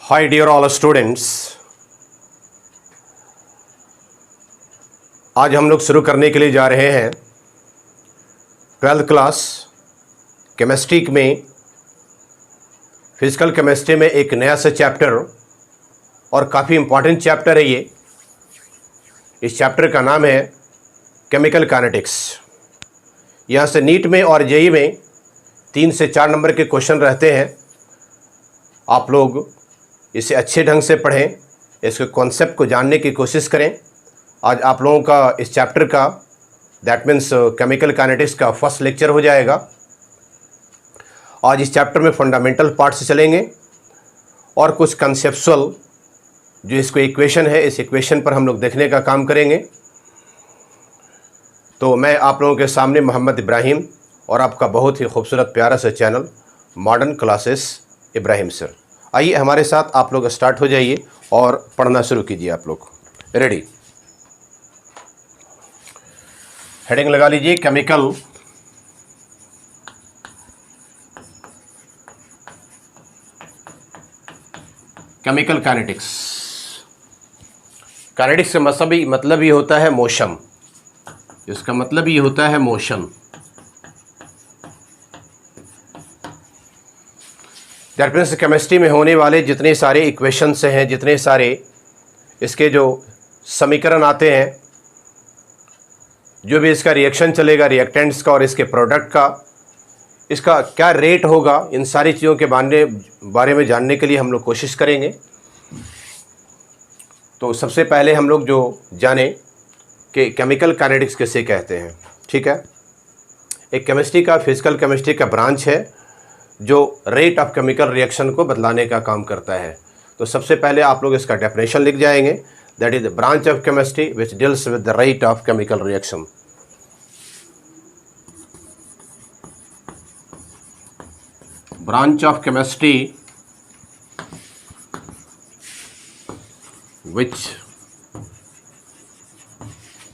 Hi dear all students, आज हम लोग शुरू करने के लिए जा रहे हैं 12th क्लास केमिस्ट्री में फिजिकल केमिस्ट्री में एक नया सा चैप्टर और काफ़ी इम्पॉर्टेंट चैप्टर है ये। इस चैप्टर का नाम है केमिकल काइनेटिक्स। यहाँ से नीट में और जेईई में 3 से 4 नंबर के क्वेश्चन रहते हैं। आप लोग इसे अच्छे ढंग से पढ़ें, इसके कॉन्सेप्ट को जानने की कोशिश करें। आज आप लोगों का इस चैप्टर का दैट मीन्स केमिकल काइनेटिक्स का फर्स्ट लेक्चर हो जाएगा। आज इस चैप्टर में फंडामेंटल पार्ट से चलेंगे और कुछ कंसेप्चुअल जो इसको इक्वेशन है, इस इक्वेशन पर हम लोग देखने का काम करेंगे। तो मैं आप लोगों के सामने मोहम्मद इब्राहिम और आपका बहुत ही खूबसूरत प्यारा सा channel modern classes Ibrahim sir. आइए हमारे साथ आप लोग स्टार्ट हो जाइए और पढ़ना शुरू कीजिए। आप लोग रेडी? हेडिंग लगा लीजिए केमिकल काइनेटिक्स। काइनेटिक्स का मतलब ही होता है मोशन। इसका मतलब ही होता है मोशन। दैट मीन्स केमिस्ट्री में होने वाले जितने सारे इक्वेशंस हैं, जितने सारे इसके जो समीकरण आते हैं, जो भी इसका रिएक्शन चलेगा रिएक्टेंट्स का और इसके प्रोडक्ट का, इसका क्या रेट होगा, इन सारी चीज़ों के बारे में जानने के लिए हम लोग कोशिश करेंगे। तो सबसे पहले हम लोग जो जाने कि केमिकल काइनेटिक्स किसे कहते हैं। ठीक है, एक केमिस्ट्री का फिजिकल केमिस्ट्री का ब्रांच है जो रेट ऑफ केमिकल रिएक्शन को बदलाने का काम करता है। तो सबसे पहले आप लोग इसका डेफिनेशन लिख जाएंगे, that is the branch of chemistry which deals with the rate of chemical reaction. Branch of chemistry which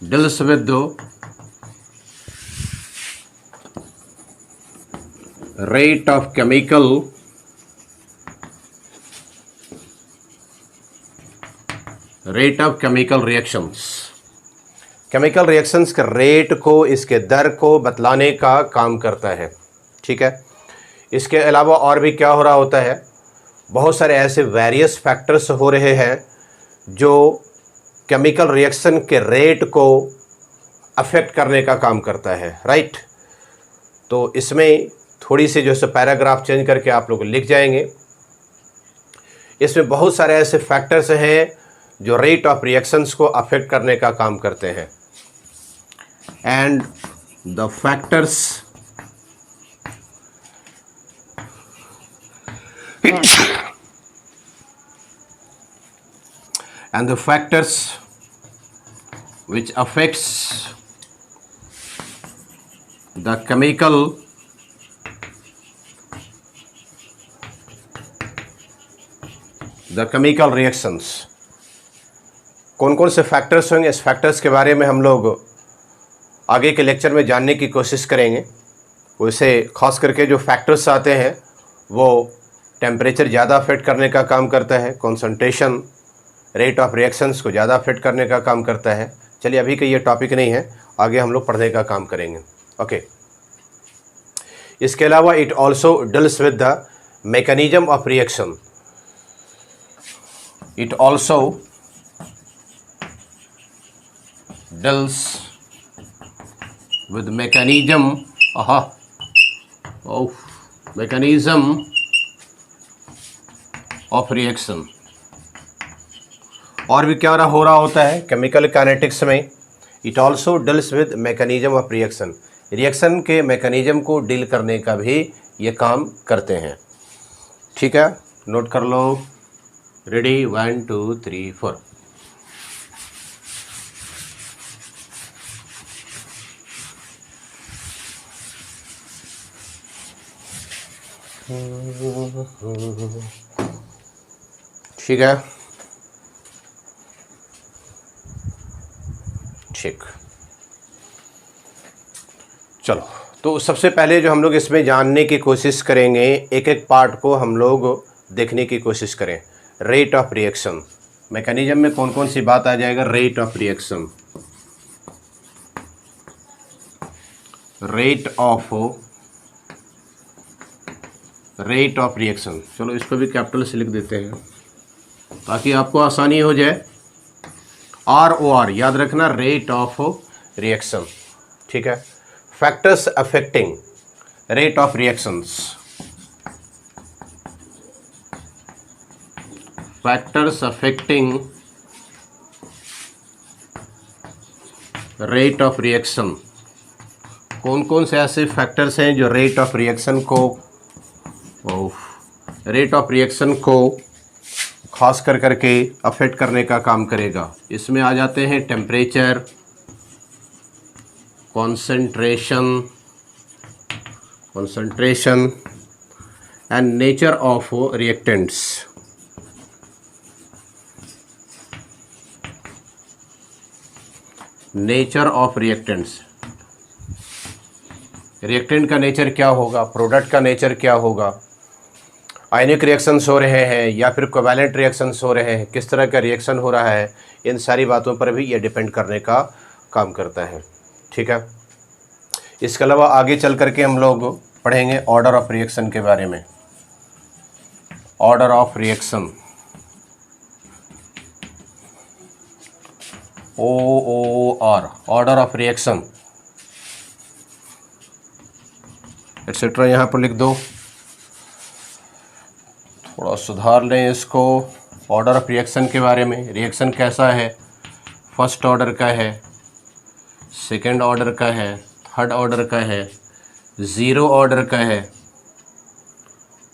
deals with the rate of chemical reactions। Chemical reactions के रेट को, इसके दर को बतलाने का काम करता है। ठीक है, इसके अलावा और भी क्या हो रहा होता है, बहुत सारे ऐसे वेरियस फैक्टर्स हो रहे हैं जो केमिकल रिएक्शन के रेट को अफेक्ट करने का काम करता है। राइट? तो इसमें थोड़ी सी जो है पैराग्राफ चेंज करके आप लोग लिख जाएंगे। इसमें बहुत सारे ऐसे फैक्टर्स हैं जो रेट ऑफ रिएक्शंस को अफेक्ट करने का काम करते हैं। And the factors which affects the chemical reactions। कौन कौन से फैक्टर्स होंगे, इस फैक्टर्स के बारे में हम लोग आगे के लेक्चर में जानने की कोशिश करेंगे। वैसे खास करके जो फैक्टर्स आते हैं वो टेम्परेचर ज़्यादा अफेक्ट करने का काम करता है, कंसंट्रेशन, रेट ऑफ रिएक्शंस को ज़्यादा अफेक्ट करने का काम करता है। चलिए, अभी का ये टॉपिक नहीं है, आगे हम लोग पढ़ने का काम करेंगे। ओके, इसके अलावा it also deals with the mechanism of reaction. It also deals with mechanism of reaction. और भी क्या हो रहा होता है केमिकल काइनेटिक्स में, it also deals with mechanism of reaction. Reaction के मैकेनिज्म को डील करने का भी ये काम करते हैं। ठीक है, नोट कर लो। रेडी? 1 2 3 4। ठीक है, ठीक। चलो, तो सबसे पहले जो हम लोग इसमें जानने की कोशिश करेंगे, एक एक पार्ट को हम लोग देखने की कोशिश करें। Rate of reaction. मैकेनिज्म में कौन कौन सी बात आ जाएगा? Rate of reaction, rate of reaction. चलो इसको भी कैपिटल से लिख देते हैं ताकि आपको आसानी हो जाए। ROR याद रखना, रेट ऑफ रिएक्शन, ठीक है। Factors affecting rate of reactions, factors affecting rate of reaction. कौन कौन से ऐसे फैक्टर्स हैं जो रेट ऑफ रिएक्शन को खास कर करके अफेक्ट करने का काम करेगा? इसमें आ जाते हैं temperature, concentration and nature of reactants। Nature of reactants, reactant का नेचर क्या होगा, प्रोडक्ट का नेचर क्या होगा, आयनिक रिएक्शंस हो रहे हैं या फिर कोवैलेंट रिएक्शंस हो रहे हैं, किस तरह का रिएक्शन हो रहा है, इन सारी बातों पर भी ये डिपेंड करने का काम करता है, ठीक है। इसके अलावा आगे चल करके हम लोग पढ़ेंगे ऑर्डर ऑफ रिएक्शन के बारे में। Order of reaction, OOR, order of reaction etcetera यहाँ पर लिख दो, थोड़ा सुधार लें इसको। ऑर्डर ऑफ रिएक्शन के बारे में, रिएक्शन कैसा है, फर्स्ट ऑर्डर का है, सेकंड ऑर्डर का है, थर्ड ऑर्डर का है, ज़ीरो ऑर्डर का है,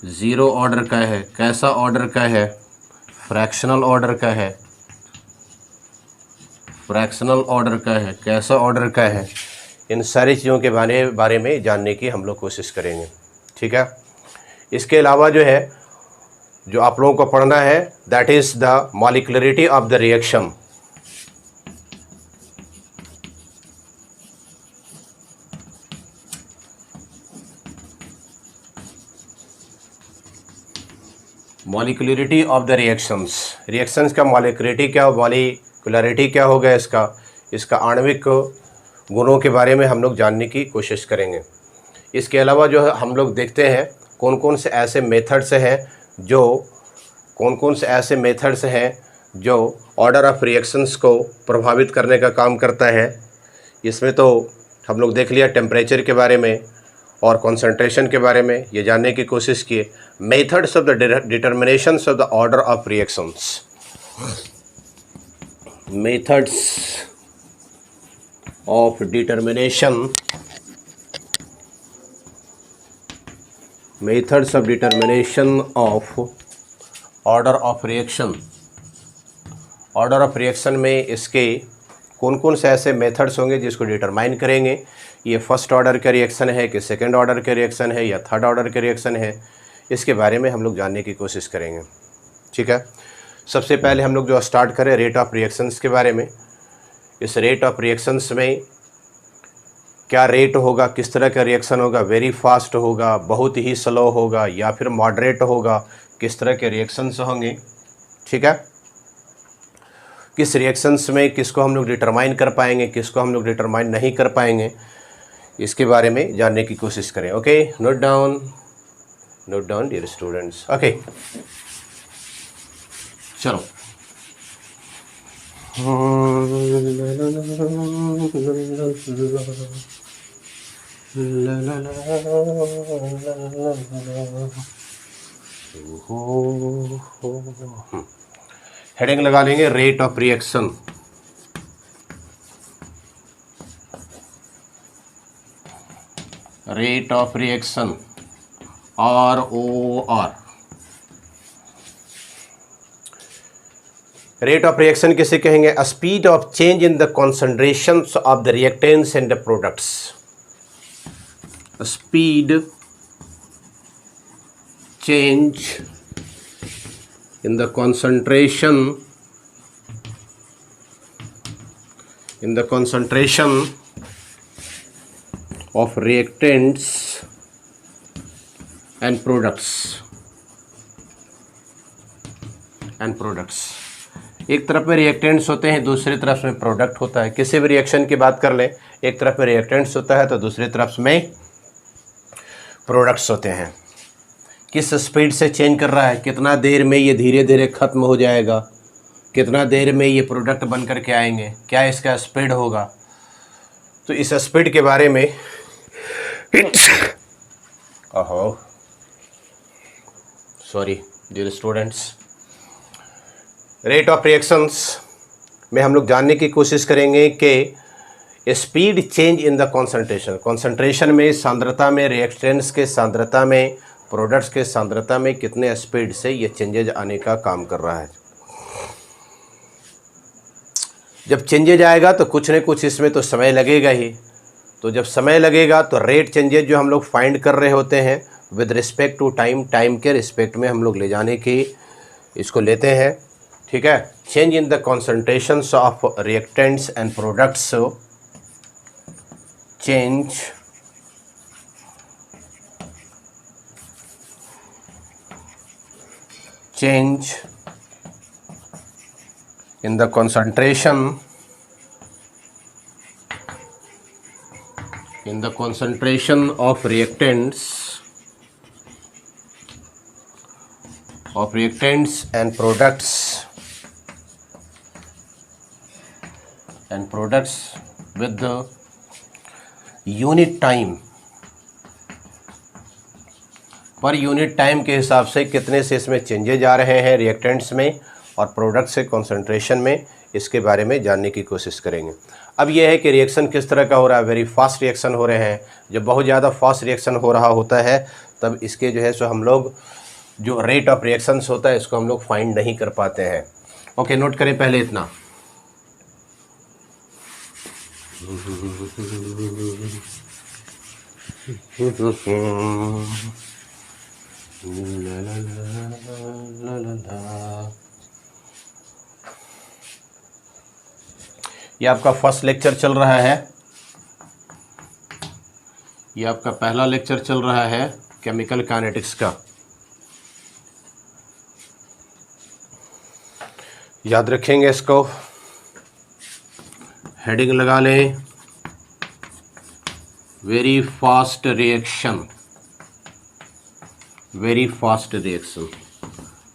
ज़ीरो ऑर्डर का है, कैसा ऑर्डर का है, फ्रैक्शनल ऑर्डर का है, फ्रैक्शनल ऑर्डर का है, कैसा ऑर्डर का है, इन सारी चीज़ों के बारे में जानने की हम लोग कोशिश करेंगे, ठीक है। इसके अलावा जो है, जो आप लोगों को पढ़ना है, that is the molecularity of the reaction. Molecularity of the reactions का मॉलिक्युलरिटी क्या होगा, इसका आणविक गुणों के बारे में हम लोग जानने की कोशिश करेंगे। इसके अलावा जो है हम लोग देखते हैं कौन कौन से ऐसे मेथड्स हैं जो ऑर्डर ऑफ रिएक्शंस को प्रभावित करने का काम करता है। इसमें तो हम लोग देख लिया टेम्परेचर के बारे में और कंसंट्रेशन के बारे में, ये जानने की कोशिश किए। Methods of the determinations of the order of reactions, methods of determination of order of reaction. Order of reaction में इसके कौन कौन से ऐसे मेथड्स होंगे जिसको डिटरमाइन करेंगे, ये फर्स्ट ऑर्डर का रिएक्शन है कि सेकंड ऑर्डर का रिएक्शन है या थर्ड ऑर्डर का रिएक्शन है, इसके बारे में हम लोग जानने की कोशिश करेंगे, ठीक है। सबसे पहले हम लोग जो स्टार्ट करें रेट ऑफ रिएक्शंस के बारे में। इस रेट ऑफ रिएक्शंस में क्या रेट होगा, किस तरह का रिएक्शन होगा, वेरी फास्ट होगा, बहुत ही स्लो होगा या फिर मॉडरेट होगा, किस तरह के रिएक्शंस होंगे, ठीक है। किस रिएक्शंस में किसको हम लोग डिटरमाइन कर पाएंगे, किसको हम लोग डिटरमाइन नहीं कर पाएंगे, इसके बारे में जानने की कोशिश करें। Okay, note down dear students. Okay, चलो हेडिंग लगा लेंगे rate of reaction. Rate of reaction ROR। Rate of reaction किसे कहेंगे? A speed of change in the concentrations of the reactants and the products. Speed change in the concentration of reactants and products and products. एक तरफ में reactants होते हैं, दूसरी तरफ में प्रोडक्ट होता है। किसी भी रिएक्शन की बात कर लें, एक तरफ में रिएक्टेंट्स होता है तो दूसरी तरफ में प्रोडक्ट्स होते हैं। किस स्पीड से चेंज कर रहा है, कितना देर में ये धीरे धीरे ख़त्म हो जाएगा, कितना देर में ये प्रोडक्ट बन कर के आएंगे, क्या इसका स्पीड होगा। तो इस स्पीड के बारे में sorry dear students, rate of reactions में हम लोग जानने की कोशिश करेंगे कि speed change in the concentration में, सांद्रता में, रिएक्टेंट्स के सांद्रता में, प्रोडक्ट्स के सांद्रता में कितने स्पीड से ये चेंजेज आने का काम कर रहा है। जब चेंजेज आएगा तो कुछ न कुछ इसमें तो समय लगेगा ही। तो जब समय लगेगा तो रेट चेंजेज जो हम लोग फाइंड कर रहे होते हैं with respect to time, time के रिस्पेक्ट में हम लोग ले जाने की इसको लेते हैं। ठीक है, change in the concentrations of reactants and products, change in the concentration of reactants and products with the unit time, per unit time के हिसाब से कितने से इसमें चेंजेज आ रहे हैं रिएक्टेंट्स में और प्रोडक्ट से कॉन्सेंट्रेशन में, इसके बारे में जानने की कोशिश करेंगे। अब यह है कि रिएक्शन किस तरह का हो रहा है, वेरी फास्ट रिएक्शन हो रहे हैं। जब बहुत ज़्यादा फास्ट रिएक्शन हो रहा होता है तब इसके जो है सो हम लोग जो रेट ऑफ रिएक्शंस होता है इसको हम लोग फाइंड नहीं कर पाते हैं। ओके, नोट करें पहले इतना। ये आपका फर्स्ट लेक्चर चल रहा है, ये आपका पहला लेक्चर चल रहा है केमिकल काइनेटिक्स का। याद रखेंगे इसको, हेडिंग लगा लें, very fast reaction. Very fast reaction,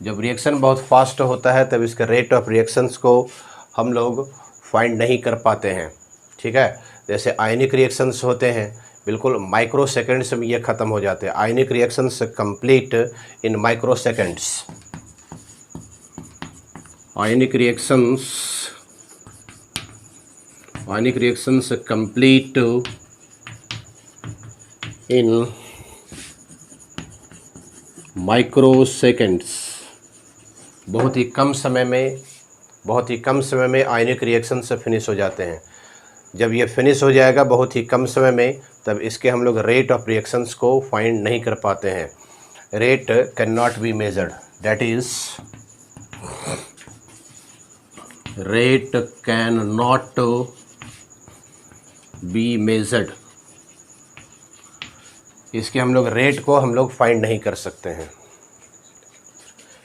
जब रिएक्शन बहुत फास्ट होता है तब इसके रेट ऑफ रिएक्शंस को हम लोग फाइंड नहीं कर पाते हैं। ठीक है, जैसे आयनिक रिएक्शंस होते हैं बिल्कुल माइक्रो सेकेंड्स में ये ख़त्म हो जाते हैं। Ionic reactions complete in microseconds. Ionic reactions complete in microseconds. बहुत ही कम समय में आयनिक रिएक्शन से फिनिश हो जाते हैं। जब ये फिनिश हो जाएगा बहुत ही कम समय में, तब इसके हम लोग रेट ऑफ रिएक्शंस को फाइंड नहीं कर पाते हैं। Rate can not be measured, that is rate can not be measured. इसके हम लोग रेट को हम लोग फाइंड नहीं कर सकते हैं।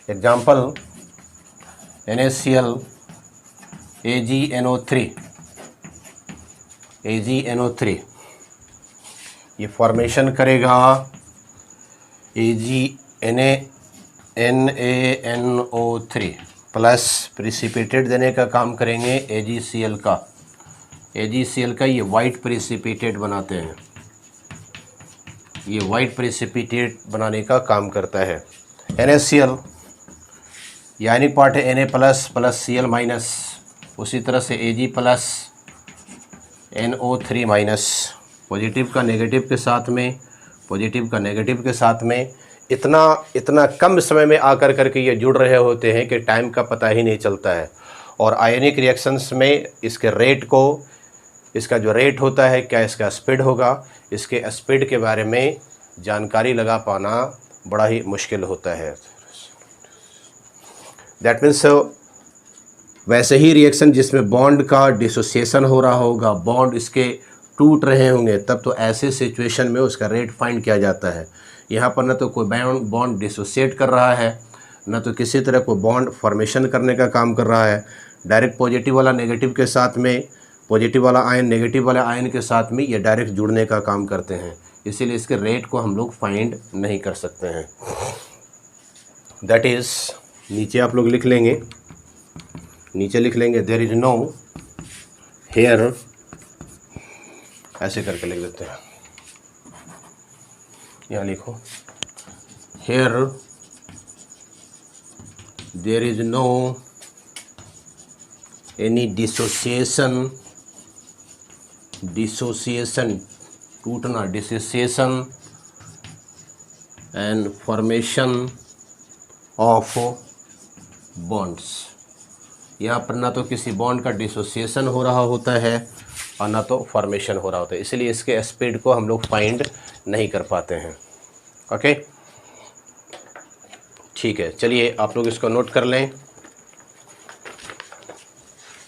एग्जाम्पल NaCl AgNO3 ये फॉर्मेशन करेगा NaNO3 प्लस प्रिसिपिटेट देने का काम करेंगे AgCl का। AgCl का ये वाइट प्रिसिपिटेट बनाते हैं, ये वाइट प्रेसिपिटेट बनाने का काम करता है। NaCl यानिक पार्ट है Na plus plus Cl minus, उसी तरह से Ag plus NO3 minus. Positive का नेगेटिव के साथ में, पॉजिटिव का नेगेटिव के साथ में इतना कम समय में आकर करके ये जुड़ रहे होते हैं कि टाइम का पता ही नहीं चलता है। और आयनिक रिएक्शंस में इसके रेट को, इसका जो रेट होता है, क्या इसका स्पीड होगा, इसके स्पीड के बारे में जानकारी लगा पाना बड़ा ही मुश्किल होता है। दैट मीन्स वैसे ही रिएक्शन जिसमें बॉन्ड का डिसोसिएशन हो रहा होगा, बॉन्ड इसके टूट रहे होंगे, तब तो ऐसे सिचुएशन में उसका रेट फाइंड किया जाता है। यहाँ पर ना तो कोई बॉन्ड डिसोसिएट कर रहा है, ना तो किसी तरह को बॉन्ड फॉर्मेशन करने का काम कर रहा है। डायरेक्ट पॉजिटिव वाला नेगेटिव के साथ में, पॉजिटिव वाला आयन नेगेटिव वाले आयन के साथ में ये डायरेक्ट जुड़ने का काम करते हैं, इसीलिए इसके रेट को हम लोग फाइंड नहीं कर सकते हैं। दैट इज़, नीचे आप लोग लिख लेंगे, नीचे लिख लेंगे देयर इज नो हेयर, ऐसे करके लिख देते हैं, यहाँ लिखो here there is no any dissociation, टूटना, dissociation and formation of bonds. यहाँ पर ना तो किसी बॉन्ड का डिसोसिएशन हो रहा होता है और ना तो फॉर्मेशन हो रहा होता है, इसलिए इसके स्पीड को हम लोग फाइंड नहीं कर पाते हैं। ओके, ठीक है, चलिए आप लोग इसको नोट कर लें,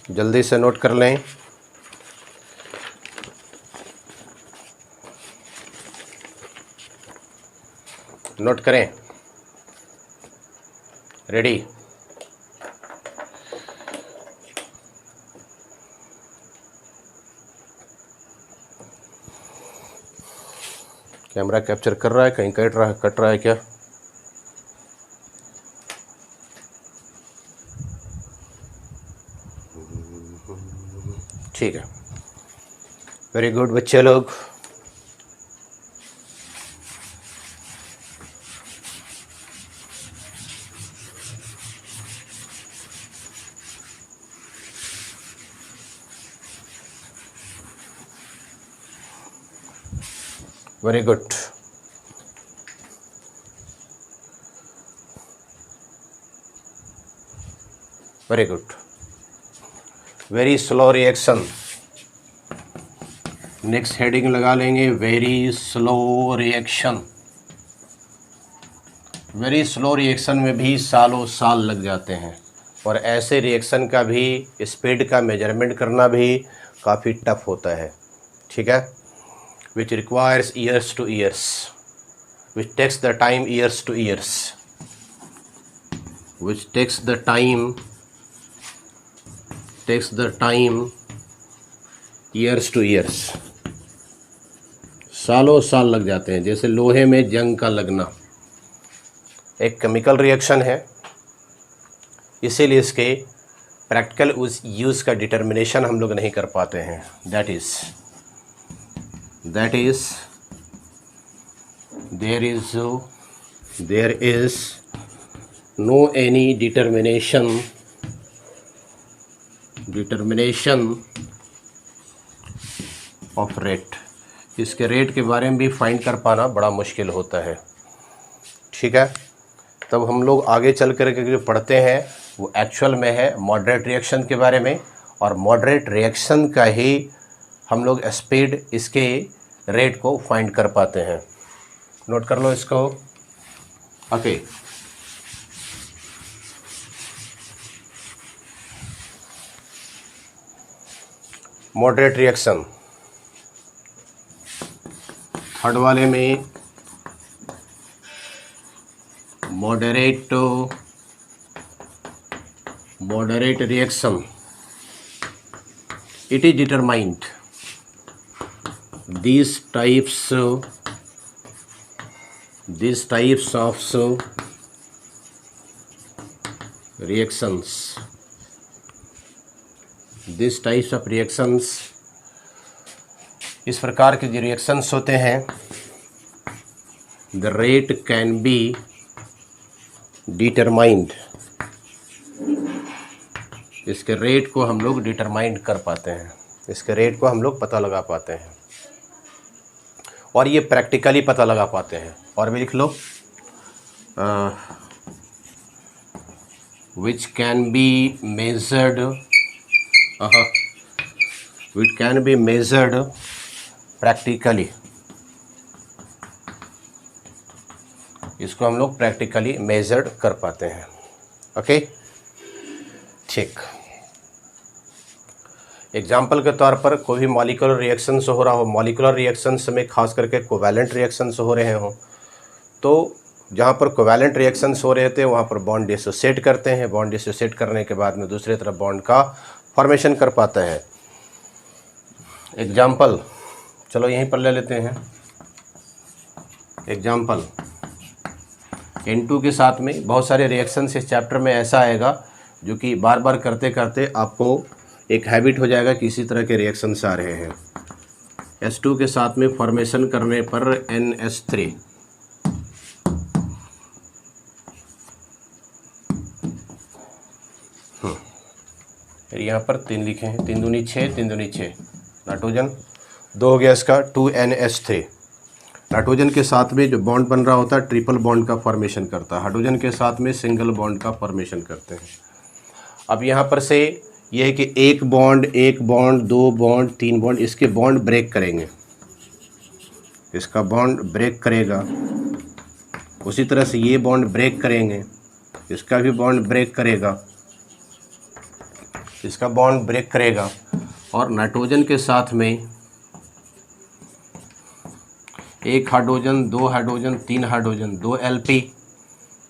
जल्दी से नोट कर लें। नोट करें, रेडी? कैमरा कैप्चर कर रहा है, कहीं कट रहा है क्या? ठीक है, वेरी गुड बच्चे लोग। Very good. Very good. Very slow reaction, next heading लगा लेंगे, very slow reaction. Very slow reaction में भी सालों साल लग जाते हैं, और ऐसे रिएक्शन का भी स्पीड का मेजरमेंट करना भी काफ़ी टफ होता है, ठीक है। which requires years to years, which takes the time years to years, which takes the time years to years, सालों साल लग जाते हैं। जैसे लोहे में जंग का लगना एक केमिकल रिएक्शन है, इसीलिए इसके प्रैक्टिकल यूज़ का डिटर्मिनेशन हम लोग नहीं कर पाते हैं। That is there is no any determination of rate। इसके रेट के बारे में भी फाइंड कर पाना बड़ा मुश्किल होता है, ठीक है। तब हम लोग आगे चल कर के जो पढ़ते हैं वो एक्चुअल में है मॉडरेट रिएक्शन के बारे में, और मॉडरेट रिएक्शन का ही हम लोग स्पीड, इसके रेट को फाइंड कर पाते हैं। नोट कर लो इसको। ओके, मॉडरेट रिएक्शन थर्ड वाले में, moderate reaction, it is determined these types of reactions, इस प्रकार के जो रिएक्शंस होते हैं, the rate can be determined, इसके रेट को हम लोग डिटरमाइन कर पाते हैं, इसके रेट को हम लोग पता लगा पाते हैं, और ये प्रैक्टिकली पता लगा पाते हैं। और भी लिख लो, which can be measured practically, इसको हम लोग प्रैक्टिकली मेजर्ड कर पाते हैं। ओके, ठीक। एग्जाम्पल के तौर पर कोई भी मॉलिक्यूलर रिएक्शंस हो रहा हो, मॉलिक्यूलर रिएक्शंस में खास करके कोवैलेंट रिएक्शंस हो रहे हों, तो जहाँ पर कोवैलेंट रिएक्शंस हो रहे थे वहाँ पर बॉन्ड डिसोसिएट करते हैं। बॉन्ड डिसोसिएट करने के बाद में दूसरी तरफ बॉन्ड का फॉर्मेशन कर पाता है। एग्जाम्पल चलो यहीं पर ले लेते हैं। एग्जाम्पल N2 के साथ में बहुत सारे रिएक्शंस इस चैप्टर में ऐसा आएगा जो कि बार बार करते करते आपको एक हैबिट हो जाएगा कि इसी तरह के रिएक्शंस आ रहे हैं। H2 के साथ में फॉर्मेशन करने पर NH3, फिर यहाँ पर 3 लिखे हैं, 3 दूनी 6, 3 दूनी 6, नाइट्रोजन 2 हो गया इसका 2NH3। नाइट्रोजन के साथ में जो बॉन्ड बन रहा होता है ट्रिपल बॉन्ड का फॉर्मेशन करता है, हाइड्रोजन के साथ में सिंगल बॉन्ड का फॉर्मेशन करते हैं। अब यहाँ पर से ये है कि एक बॉन्ड, 2 बॉन्ड, 3 बॉन्ड, इसके बॉन्ड ब्रेक करेंगे, इसका बॉन्ड ब्रेक करेगा। उसी तरह से ये बॉन्ड ब्रेक करेंगे, इसका भी बॉन्ड ब्रेक करेगा, इसका बॉन्ड ब्रेक करेगा। और नाइट्रोजन के साथ में 1 हाइड्रोजन, 2 हाइड्रोजन, 3 हाइड्रोजन, 2 Lp,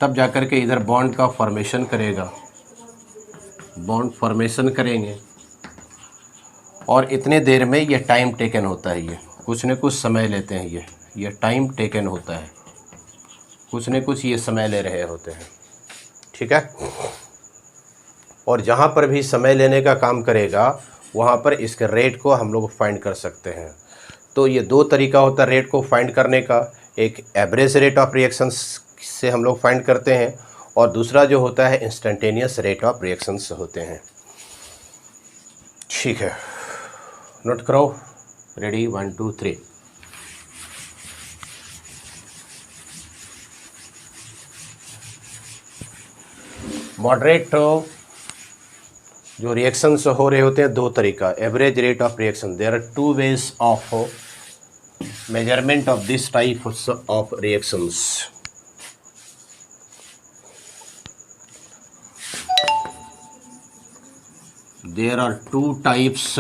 तब जाकर के इधर बॉन्ड का फॉर्मेशन करेगा, बॉन्ड फॉर्मेशन करेंगे। और इतने देर में ये टाइम टेकन होता है, ये कुछ न कुछ समय लेते हैं, ये टाइम टेकन होता है, कुछ न कुछ ये समय ले रहे होते हैं। ठीक है। और जहाँ पर भी समय लेने का काम करेगा वहाँ पर इसके रेट को हम लोग फाइंड कर सकते हैं। तो ये 2 तरीका होता है रेट को फाइंड करने का। एक एवरेज रेट ऑफ रिएक्शंस से हम लोग फाइंड करते हैं और दूसरा जो होता है इंस्टेंटेनियस रेट ऑफ रिएक्शंस होते हैं। ठीक है, नोट करो। रेडी, 1 2 3। मॉडरेट जो रिएक्शंस हो रहे होते हैं 2 तरीका। Average rate of reaction, there are 2 ways of measurement of this type of reactions. there are two types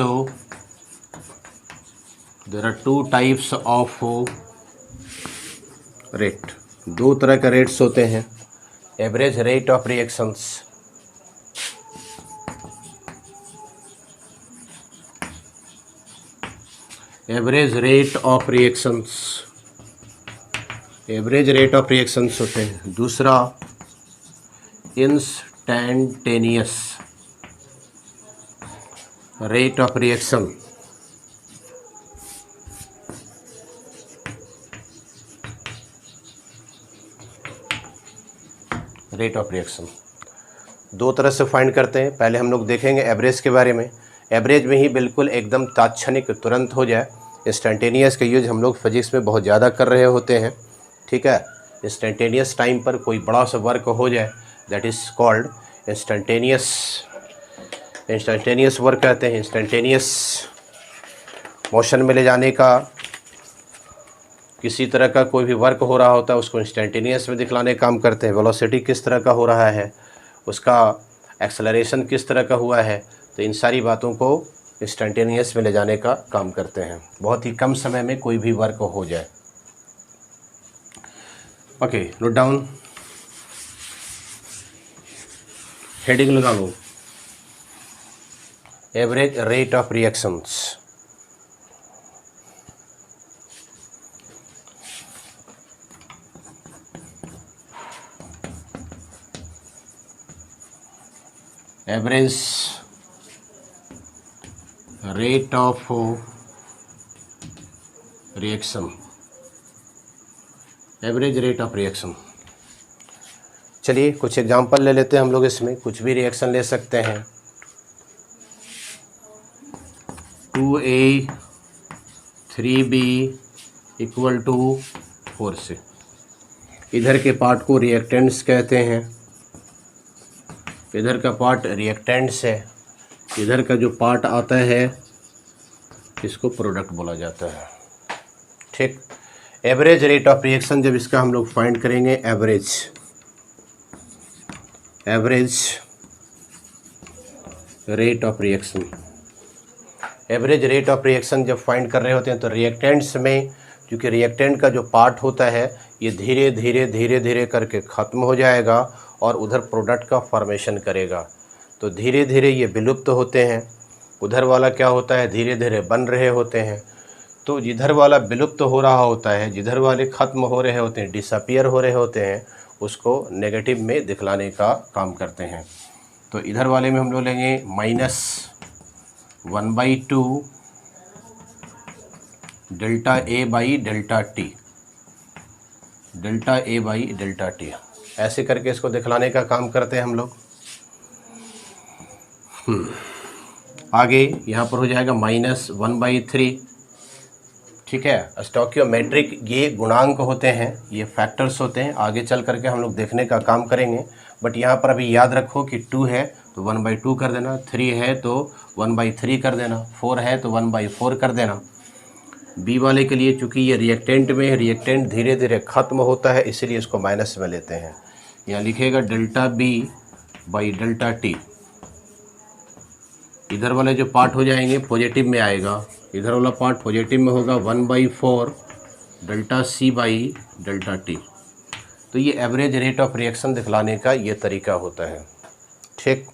of rate। 2 तरह के रेट्स होते हैं। Average rate of reactions, average rate of reactions होते हैं। दूसरा instantaneous rate of reaction. Rate of reaction 2 तरह से find करते हैं। पहले हम लोग देखेंगे एवरेज के बारे में। एवरेज में ही बिल्कुल एकदम तात्क्षणिक तुरंत हो जाए। इंस्टेंटेनियस का यूज हम लोग फिजिक्स में बहुत ज़्यादा कर रहे होते हैं। ठीक है, इंस्टेंटेनियस टाइम पर कोई बड़ा सा वर्क हो जाए, that is called instantaneous work कहते हैं। इंस्टेंटेनियस मोशन में ले जाने का, किसी तरह का कोई भी वर्क हो रहा होता है उसको इंस्टेंटेनियस में दिखलाने का काम करते हैं। वेलोसिटी किस तरह का हो रहा है, उसका एक्सेलरेशन किस तरह का हुआ है, तो इन सारी बातों को इंस्टेंटेनियस में ले जाने का काम करते हैं। बहुत ही कम समय में कोई भी वर्क हो जाए। ओके, नोट डाउन, हेडिंग लगा लो, average rate of reactions. Average rate of reaction, average rate of reaction. चलिए कुछ एग्जांपल ले लेते हैं हम लोग। इसमें कुछ भी रिएक्शन ले सकते हैं। 2A 3B = 4 से। इधर के पार्ट को रिएक्टेंट्स कहते हैं, इधर का पार्ट रिएक्टेंट्स है, इधर का जो पार्ट आता है इसको प्रोडक्ट बोला जाता है। ठीक, एवरेज रेट ऑफ रिएक्शन जब इसका हम लोग फाइंड करेंगे, average rate of reaction, average rate of reaction जब फाइंड कर रहे होते हैं तो रिएक्टेंट्स में, क्योंकि रिएक्टेंट का जो पार्ट होता है ये धीरे धीरे धीरे धीरे करके ख़त्म हो जाएगा और उधर प्रोडक्ट का फॉर्मेशन करेगा। तो धीरे धीरे ये विलुप्त होते हैं, उधर वाला क्या होता है धीरे धीरे बन रहे होते हैं। तो जिधर वाला विलुप्त हो रहा होता है, जिधर वाले ख़त्म हो रहे होते हैं, डिसअपियर हो रहे होते हैं, उसको नेगेटिव में दिखलाने का काम करते हैं। तो इधर वाले में हम लोग लेंगे -1/2 delta A by delta T, delta A by delta T, ऐसे करके इसको दिखलाने का काम करते हैं हम लोग। आगे यहाँ पर हो जाएगा -1/3। ठीक है, स्टोकियोमेट्रिक ये गुणांक होते हैं, ये फैक्टर्स होते हैं, आगे चल करके हम लोग देखने का काम करेंगे। बट यहाँ पर अभी याद रखो कि 2 है तो 1/2 कर देना, 3 है तो 1/3 कर देना, 4 है तो 1/4 कर देना। बी वाले के लिए चूँकि ये रिएक्टेंट में है, रिएक्टेंट धीरे धीरे ख़त्म होता है, इसीलिए इसको माइनस में लेते हैं। यहाँ लिखेगा delta B by delta T. इधर वाले जो पार्ट हो जाएंगे पॉजिटिव में आएगा, इधर वाला पार्ट पॉजिटिव में होगा 1/4 delta C by delta T. तो ये एवरेज रेट ऑफ रिएक्शन दिखलाने का ये तरीका होता है। ठीक,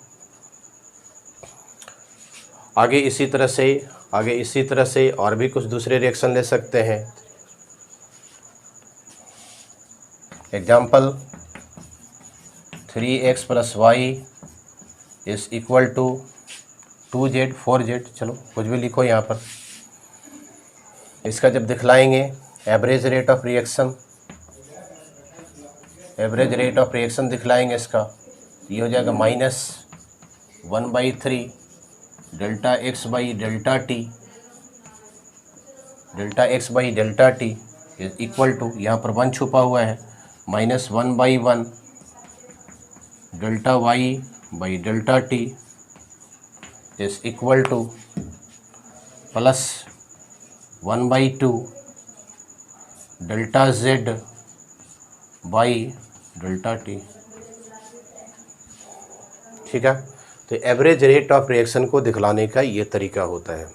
आगे इसी तरह से और भी कुछ दूसरे रिएक्शन ले सकते हैं। Example 3x + y is equal to 2z 4z, चलो कुछ भी लिखो यहाँ पर। इसका जब दिखलाएंगे एवरेज रेट ऑफ रिएक्शन दिखलाएंगे इसका, ये हो जाएगा -1/3 delta x by delta T is equal to, यहाँ पर 1 छुपा हुआ है, -1/1 delta y by delta T is equal to +1/2 delta z by delta T. ठीक है, तो एवरेज रेट ऑफ रिएक्शन को दिखलाने का ये तरीका होता है।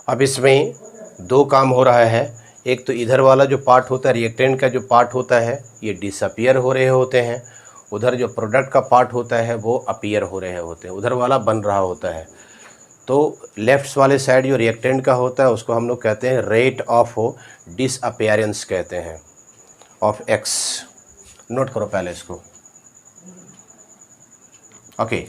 अब इसमें 2 काम हो रहा है। एक तो इधर वाला जो पार्ट होता है, रिएक्टेंट का जो पार्ट होता है, ये डिसअपियर हो रहे होते हैं, उधर जो प्रोडक्ट का पार्ट होता है वो अपीयर हो रहे होते हैं, उधर वाला बन रहा होता है। तो लेफ्ट वाले साइड जो रिएक्टेंट का होता है उसको हम लोग कहते हैं रेट ऑफ डिसअपियरेंस कहते हैं, ऑफ एक्स। नोट करो पहले इसको, ओके।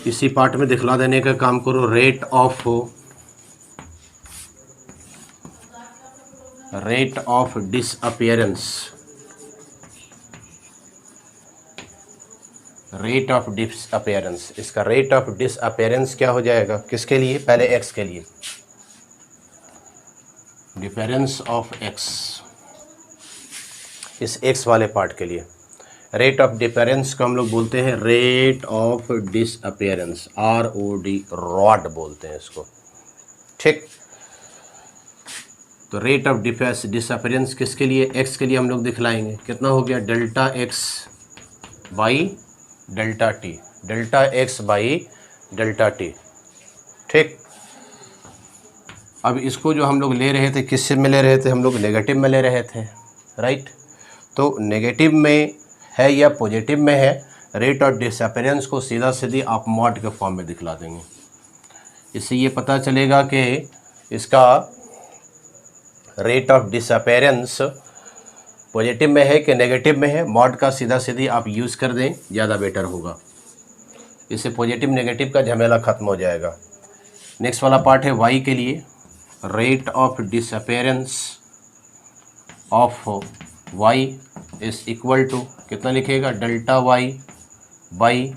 इसी पार्ट में दिखला देने का काम करो, rate of disappearance, rate of disappearance. इसका रेट ऑफ डिसअपियरेंस क्या हो जाएगा, किसके लिए, पहले एक्स के लिए, डिफरेंस ऑफ एक्स, इस एक्स वाले पार्ट के लिए। रेट ऑफ डिफरेंस को हम लोग बोलते हैं rate of disappearance, ROD, rod बोलते हैं इसको। ठीक, तो रेट ऑफ डिसअपियरेंस किसके लिए, एक्स के लिए हम लोग दिखलाएंगे। कितना हो गया, delta x by delta T, delta x by delta T. ठीक, अब इसको जो हम लोग ले रहे थे, किससे में ले रहे थे, हम लोग नेगेटिव में ले रहे थे, राइट। तो नेगेटिव में है या पॉजिटिव में है, रेट ऑफ डिसअपियरेंस को सीधा सीधी आप मॉड के फॉर्म में दिखला देंगे। इससे ये पता चलेगा कि इसका रेट ऑफ डिसअपियरेंस पॉजिटिव में है कि नेगेटिव में है। मॉड का सीधा सीधी आप यूज़ कर दें, ज़्यादा बेटर होगा। इससे पॉजिटिव नेगेटिव का झमेला ख़त्म हो जाएगा। नेक्स्ट वाला पार्ट है वाई के लिए, rate of disappearance of Y is equal to, कितना लिखेगा, delta Y by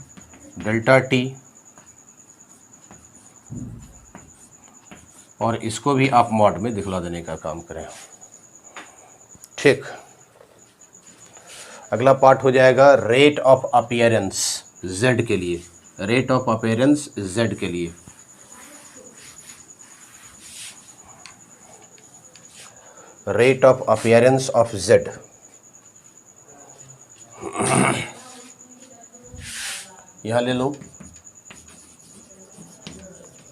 delta T. और इसको भी आप मॉड में दिखला देने का काम करें। ठीक, अगला पार्ट हो जाएगा रेट ऑफ अपीयरेंस z के लिए, रेट ऑफ अपीयरेंस z के लिए। Rate of appearance of z, यहाँ ले लो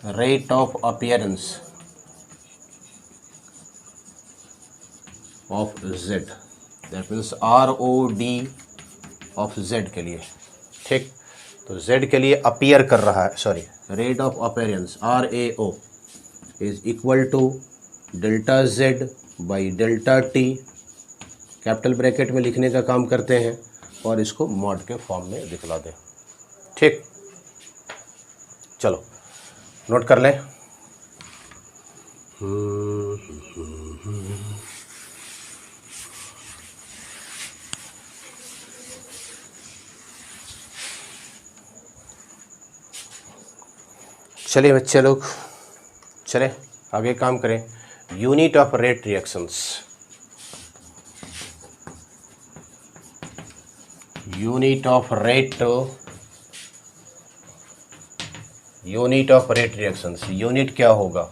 rate of appearance of z, that means ROD of z के लिए, ठीक। तो z के लिए अपीयर कर रहा है, sorry, rate of appearance RAO is equal to delta z by delta t, capital bracket में लिखने का काम करते हैं और इसको मॉड के फॉर्म में दिखला दें, ठीक। चलो नोट कर लें। चलिए बच्चे लोग, चले आगे काम करें। Unit of rate reactions, unit of rate reactions. Unit क्या होगा?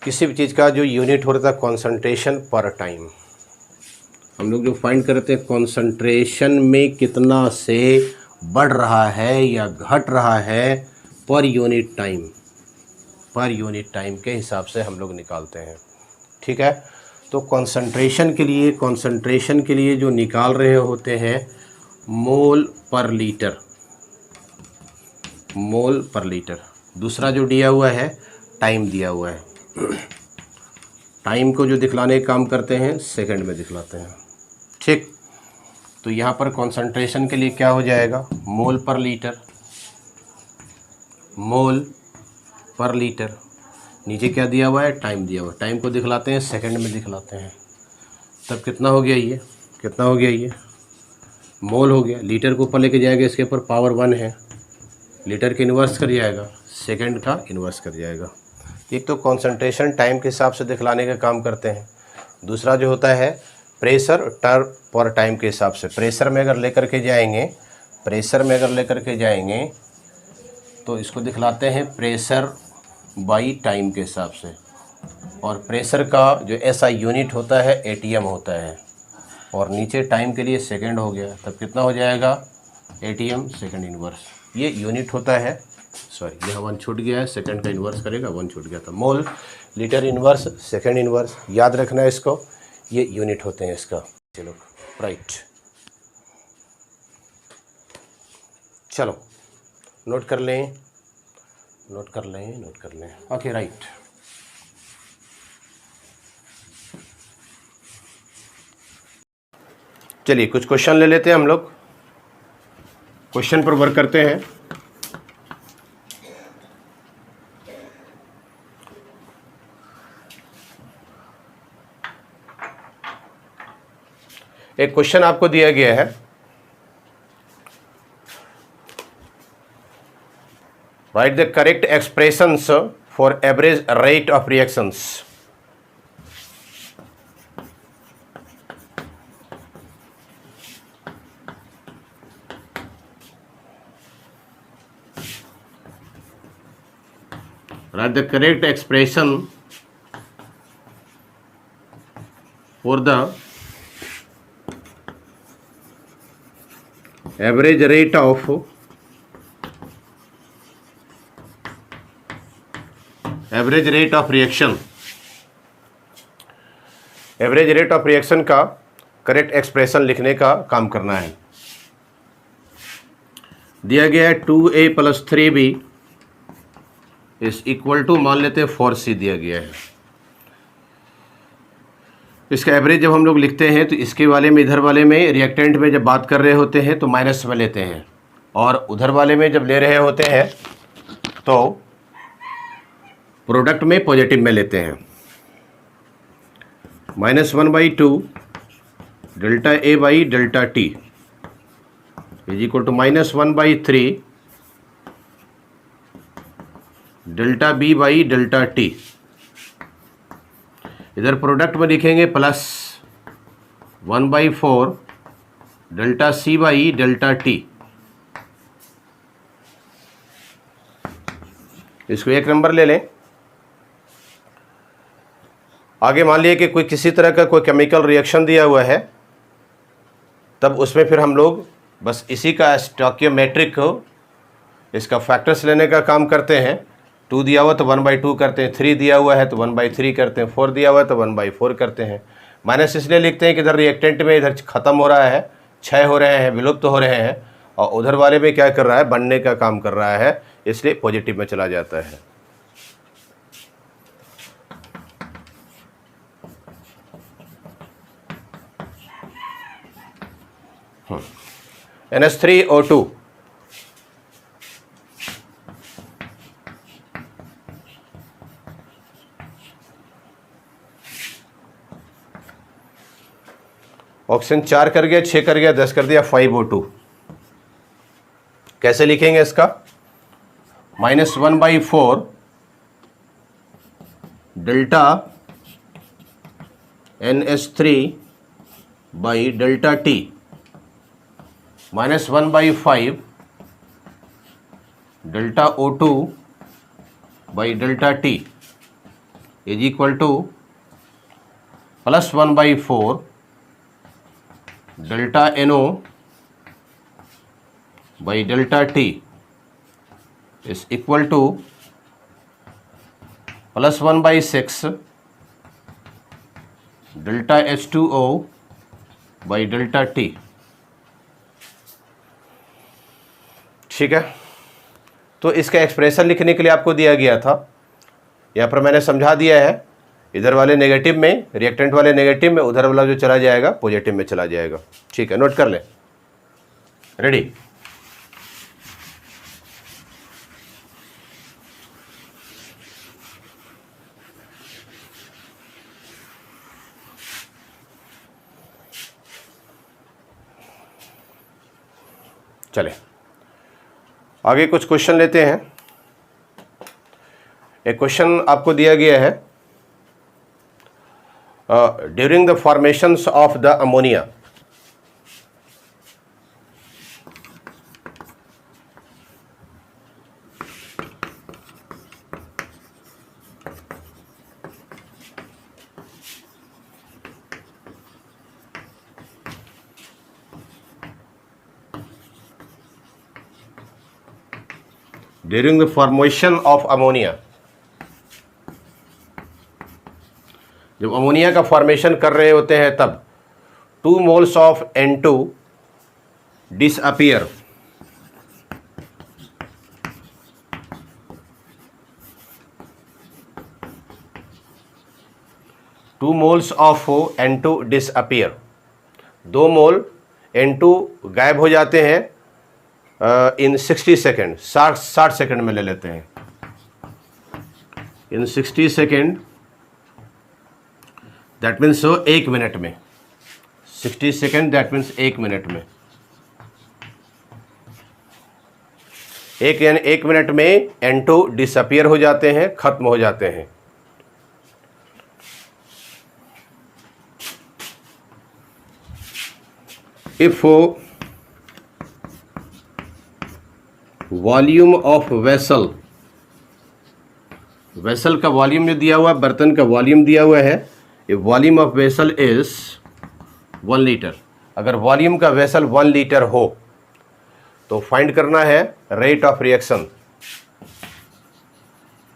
किसी भी चीज़ का जो यूनिट होता है कॉन्सेंट्रेशन पर टाइम। हम लोग जो फाइंड करते हैं कॉन्सेंट्रेशन में कितना से बढ़ रहा है या घट रहा है पर यूनिट टाइम के हिसाब से हम लोग निकालते हैं, ठीक है। तो कॉन्सेंट्रेशन के लिए जो निकाल रहे होते हैं मोल पर लीटर। दूसरा जो दिया हुआ है टाइम दिया हुआ है, टाइम को जो दिखलाने का काम करते हैं सेकंड में दिखलाते हैं, ठीक। तो यहाँ पर कॉन्सेंट्रेशन के लिए क्या हो जाएगा? मोल पर लीटर। नीचे क्या दिया हुआ है? टाइम दिया हुआ है। टाइम को दिखलाते हैं सेकंड में दिखलाते हैं, तब कितना हो गया ये? मोल हो गया। लीटर को ऊपर लेके जाएगा, इसके ऊपर पावर 1 है, लीटर के इन्वर्स कर जाएगा, सेकंड का इन्वर्स कर जाएगा। एक तो कॉन्सेंट्रेशन टाइम के हिसाब से दिखलाने का काम करते हैं। दूसरा जो होता है प्रेशर पर टाइम के हिसाब से। प्रेशर में अगर लेकर के जाएंगे तो इसको दिखलाते हैं प्रेशर बाई टाइम के हिसाब से। और प्रेशर का जो ऐसा यूनिट होता है ATM होता है, और नीचे टाइम के लिए सेकंड हो गया, तब कितना हो जाएगा? ATM second inverse. ये यूनिट होता है, सॉरी ये 1 छूट गया है, सेकंड का इन्वर्स करेगा, 1 छूट गया था। मोल, लीटर इन्वर्स, सेकंड इन्वर्स, याद रखना है इसको, ये यूनिट होते हैं इसका। चलो राइट, चलो नोट कर लें। Okay right. चलिए कुछ क्वेश्चन ले लेते हैं हम लोग, क्वेश्चन पर वर्क करते हैं। एक क्वेश्चन आपको दिया गया है, right the correct expressions for average rate of reactions. Write the correct expression for the average rate of reaction। Average rate of reaction का करेक्ट एक्सप्रेशन लिखने का काम करना है। दिया गया है 2A + 3B is equal to, मान लेते हैं 4C दिया गया है। इसका एवरेज जब हम लोग लिखते हैं तो इसके वाले में, इधर वाले में रिएक्टेंट में जब बात कर रहे होते हैं तो माइनस में लेते हैं, और उधर वाले में जब ले रहे होते हैं तो प्रोडक्ट में पॉजिटिव में लेते हैं। -1/2 delta A by delta T is equal to -1/3 delta B by delta T। इधर प्रोडक्ट में लिखेंगे +1/4 delta C by delta T। इसको 1 नंबर ले लें। आगे मान लिए कि कोई किसी तरह का कोई केमिकल रिएक्शन दिया हुआ है, तब उसमें फिर हम लोग बस इसी का स्टोइकियोमेट्रिक हो, इसका फैक्टर्स लेने का काम करते हैं। 2 दिया हुआ तो 1/2 करते हैं, 3 दिया हुआ है तो 1/3 करते हैं, 4 दिया हुआ है तो 1/4 करते हैं। माइनस इसलिए लिखते हैं कि इधर रिएक्टेंट में इधर ख़त्म हो रहा है, क्षय हो रहे हैं, विलुप्त हो रहे हैं, और उधर वाले में क्या कर रहा है, बनने का काम कर रहा है, इसलिए पॉजिटिव में चला जाता है। NH3O2 ऑक्सीजन 4 कर गया, 6 कर गया, 10 कर दिया, 5O2। कैसे लिखेंगे इसका? -1/4 delta NH3 by delta T, -1/5 delta O2 by delta T is equal to +1/4 delta NO by delta T is equal to +1/6 delta H2O by delta T। ठीक है, तो इसका एक्सप्रेशन लिखने के लिए आपको दिया गया था, यहाँ पर मैंने समझा दिया है। इधर वाले नेगेटिव में, रिएक्टेंट वाले नेगेटिव में, उधर वाला जो चला जाएगा पॉजिटिव में चला जाएगा। ठीक है, नोट कर लें। रेडी? चले आगे कुछ क्वेश्चन लेते हैं। एक क्वेश्चन आपको दिया गया है, during the formations of the ammonia, during the formation of ammonia, जब अमोनिया का फॉर्मेशन कर रहे होते हैं तब 2 moles of N2 disappear, two moles of N2 disappear, 2 mole N2 गायब हो जाते हैं इन 60 सेकेंड, 60 सेकेंड में ले लेते हैं। इन 60 सेकेंड, दैट मीन्स 1 मिनट में, 60 सेकेंड दैट मीन्स 1 मिनट में, 1 मिनट में N2 डिसअपियर हो जाते हैं, खत्म हो जाते हैं। If volume of vessel, vessel का वॉल्यूम जो दिया हुआ है, बर्तन का वॉल्यूम दिया हुआ है, if volume of vessel is 1 litre, अगर वॉल्यूम का वेसल 1 लीटर हो तो फाइंड करना है rate of reaction.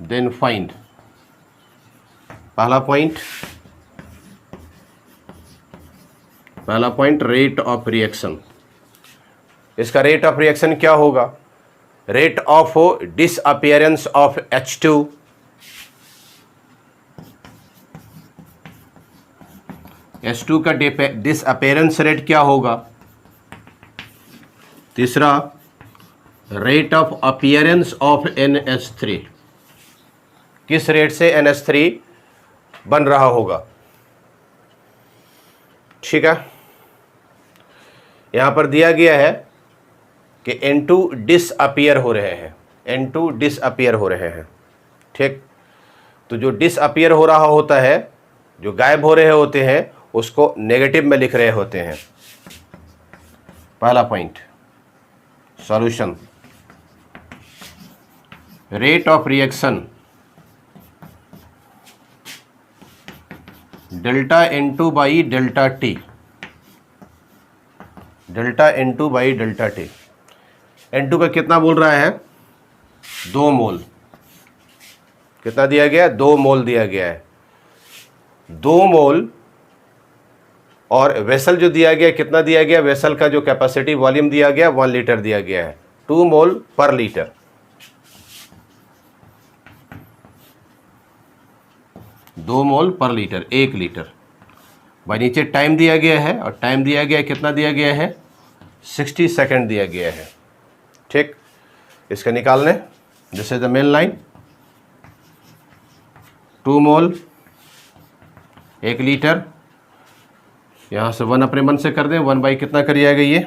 Then find, पहला पॉइंट रेट ऑफ रिएक्शन। इसका रेट ऑफ रिएक्शन क्या होगा? Rate of disappearance of H2, H2 का डिसअपियरेंस रेट क्या होगा? तीसरा, rate of appearance of NH3, किस रेट से NH3 बन रहा होगा। ठीक है, यहां पर दिया गया है कि N2 डिसअपियर हो रहे हैं, N2 डिसअपियर हो रहे हैं। ठीक, तो जो डिसअपियर हो रहा होता है, जो गायब हो रहे होते हैं, उसको नेगेटिव में लिख रहे होते हैं। पहला point, solution, rate of reaction delta N2 by delta T delta N2 by delta T. N2 का कितना बोल रहा है? 2 मोल। कितना दिया गया है? 2 मोल दिया गया है। 2 मोल। और वेसल जो दिया गया, कितना दिया गया? वेसल का जो कैपेसिटी वॉल्यूम दिया गया 1 लीटर दिया गया है, 2 मोल पर लीटर। 2 मोल पर लीटर, 1 लीटर। भाई नीचे टाइम दिया गया है, और टाइम दिया गया है, कितना दिया गया है? 60 सेकेंड दिया गया है। ठीक, इसका निकालने, this is the main line. 2 mole 1 litre, यहाँ से 1 अपने मन से कर दें, 1 बाई कितना कर जाएगा ये?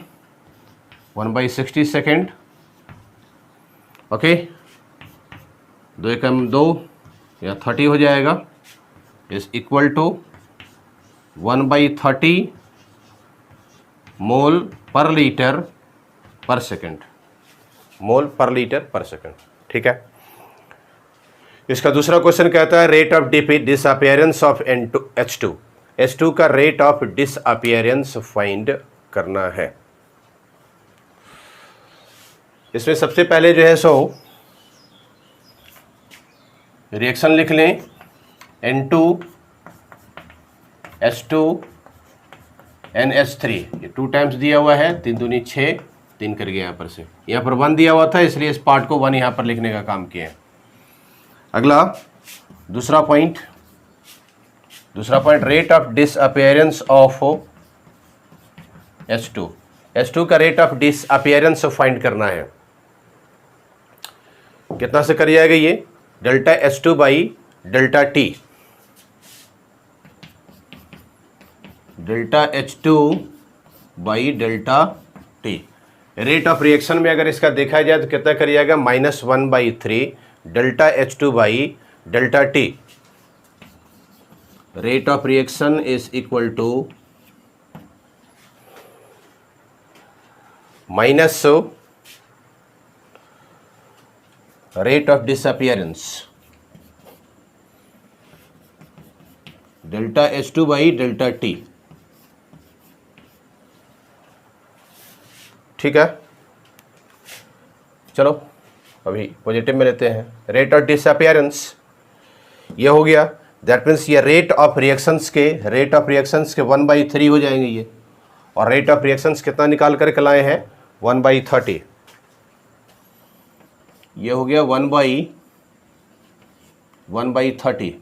1 बाई 60 सेकेंड। ओके, 2 एकम 2 या 30 हो जाएगा, is equal to 1 by 30 mole per litre पर सेकेंड। मोल पर लीटर पर सेकेंड। ठीक है। इसका दूसरा क्वेश्चन कहता है rate of disappearance of H2। H2 का रेट ऑफ डिसअपियरेंस फाइंड करना है। इसमें सबसे पहले जो है सो रिएक्शन लिख लें, N2 H2 NH3। ये 2 टाइम्स दिया हुआ है, 3 दूनी 6, 3 कर गया यहाँ पर से। यहाँ पर 1 दिया हुआ था, इसलिए इस पार्ट को 1 यहाँ पर लिखने का काम किया है। अगला दूसरा point rate of disappearance of H2। H2 का रेट ऑफ डिसअपियरेंस फाइंड करना है। कितना से कर जाएगा ये? Delta H2 by delta T. Delta H2 by delta T. Rate of reaction में अगर इसका देखा जाए तो कितना कर जाएगा? -1/3 delta H2 by delta T. Rate of reaction is equal to minus rate of disappearance delta H2 by delta T. ठीक है, चलो अभी पॉजिटिव में लेते हैं। रेट ऑफ डिसअपियरेंस ये हो गया, दैट मीन्स ये रेट ऑफ रिएक्शंस के 1/3 हो जाएंगे ये। और रेट ऑफ रिएक्शंस कितना निकाल कर लाए हैं? 1/30। ये हो गया 1/30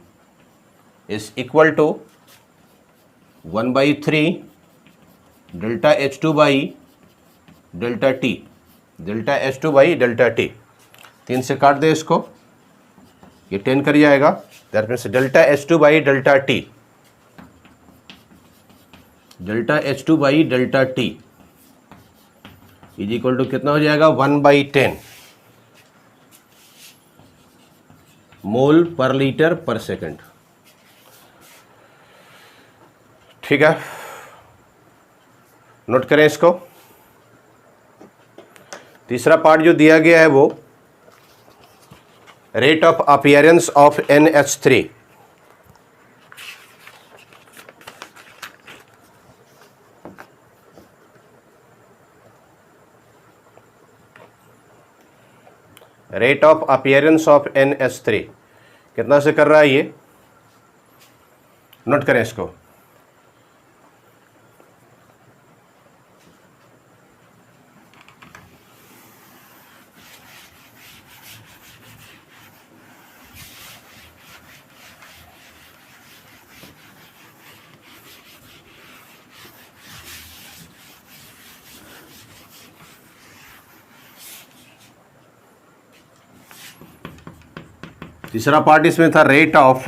is equal to 1/3 delta H2 by delta T. Delta H2 by delta T, 3 से काट दे इसको, ये 10 कर जाएगा। That means delta H2 by delta T, delta H2 by delta T is equal to कितना हो जाएगा? 1/10 मोल पर लीटर पर सेकेंड। ठीक है, नोट करें इसको। तीसरा पार्ट जो दिया गया है वो rate of appearance of NH3। Rate of appearance of NH3 कितना से कर रहा है ये? नोट करें इसको। तीसरा पार्ट इसमें था rate of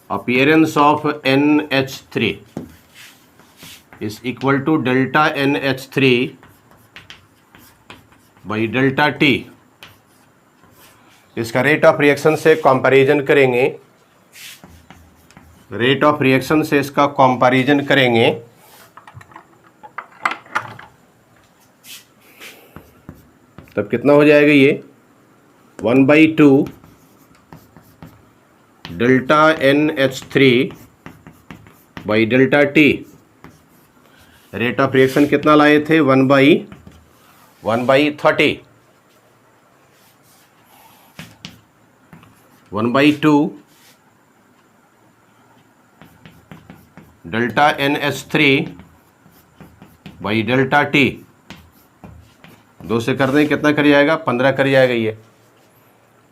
appearance of NH3 is equal to delta NH3 by delta T. इसका रेट ऑफ रिएक्शन से कंपैरिजन करेंगे, रेट ऑफ रिएक्शन से इसका कंपैरिजन करेंगे। तब कितना हो जाएगा ये? 1/2 delta NH3 by delta T. Rate of reaction कितना लाए थे, 1/30, 1/2 delta NH3 by delta T, 2 से कर दें कितना कर जाएगा, 15 कर जाएगा ये,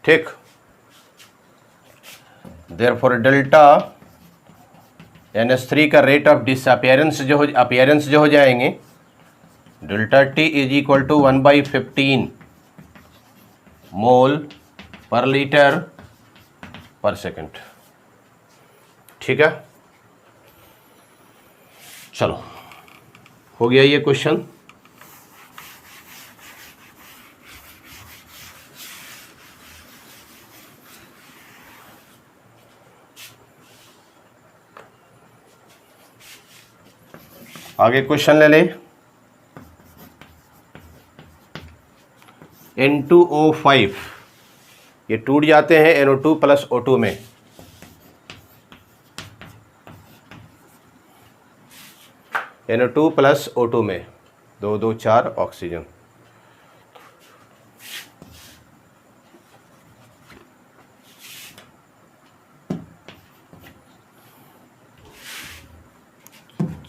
ठीक। देयरफॉर डेल्टा NH3 का रेट ऑफ डिसअपियरेंस जो हो जाएंगे, delta T is equal to 1/15 mole per litre पर सेकेंड, ठीक है। चलो हो गया ये क्वेश्चन। आगे क्वेश्चन ले लें। N2O5 ये टूट जाते हैं NO2 प्लस O2 में। NO2 प्लस O2 में 2 2 4 ऑक्सीजन।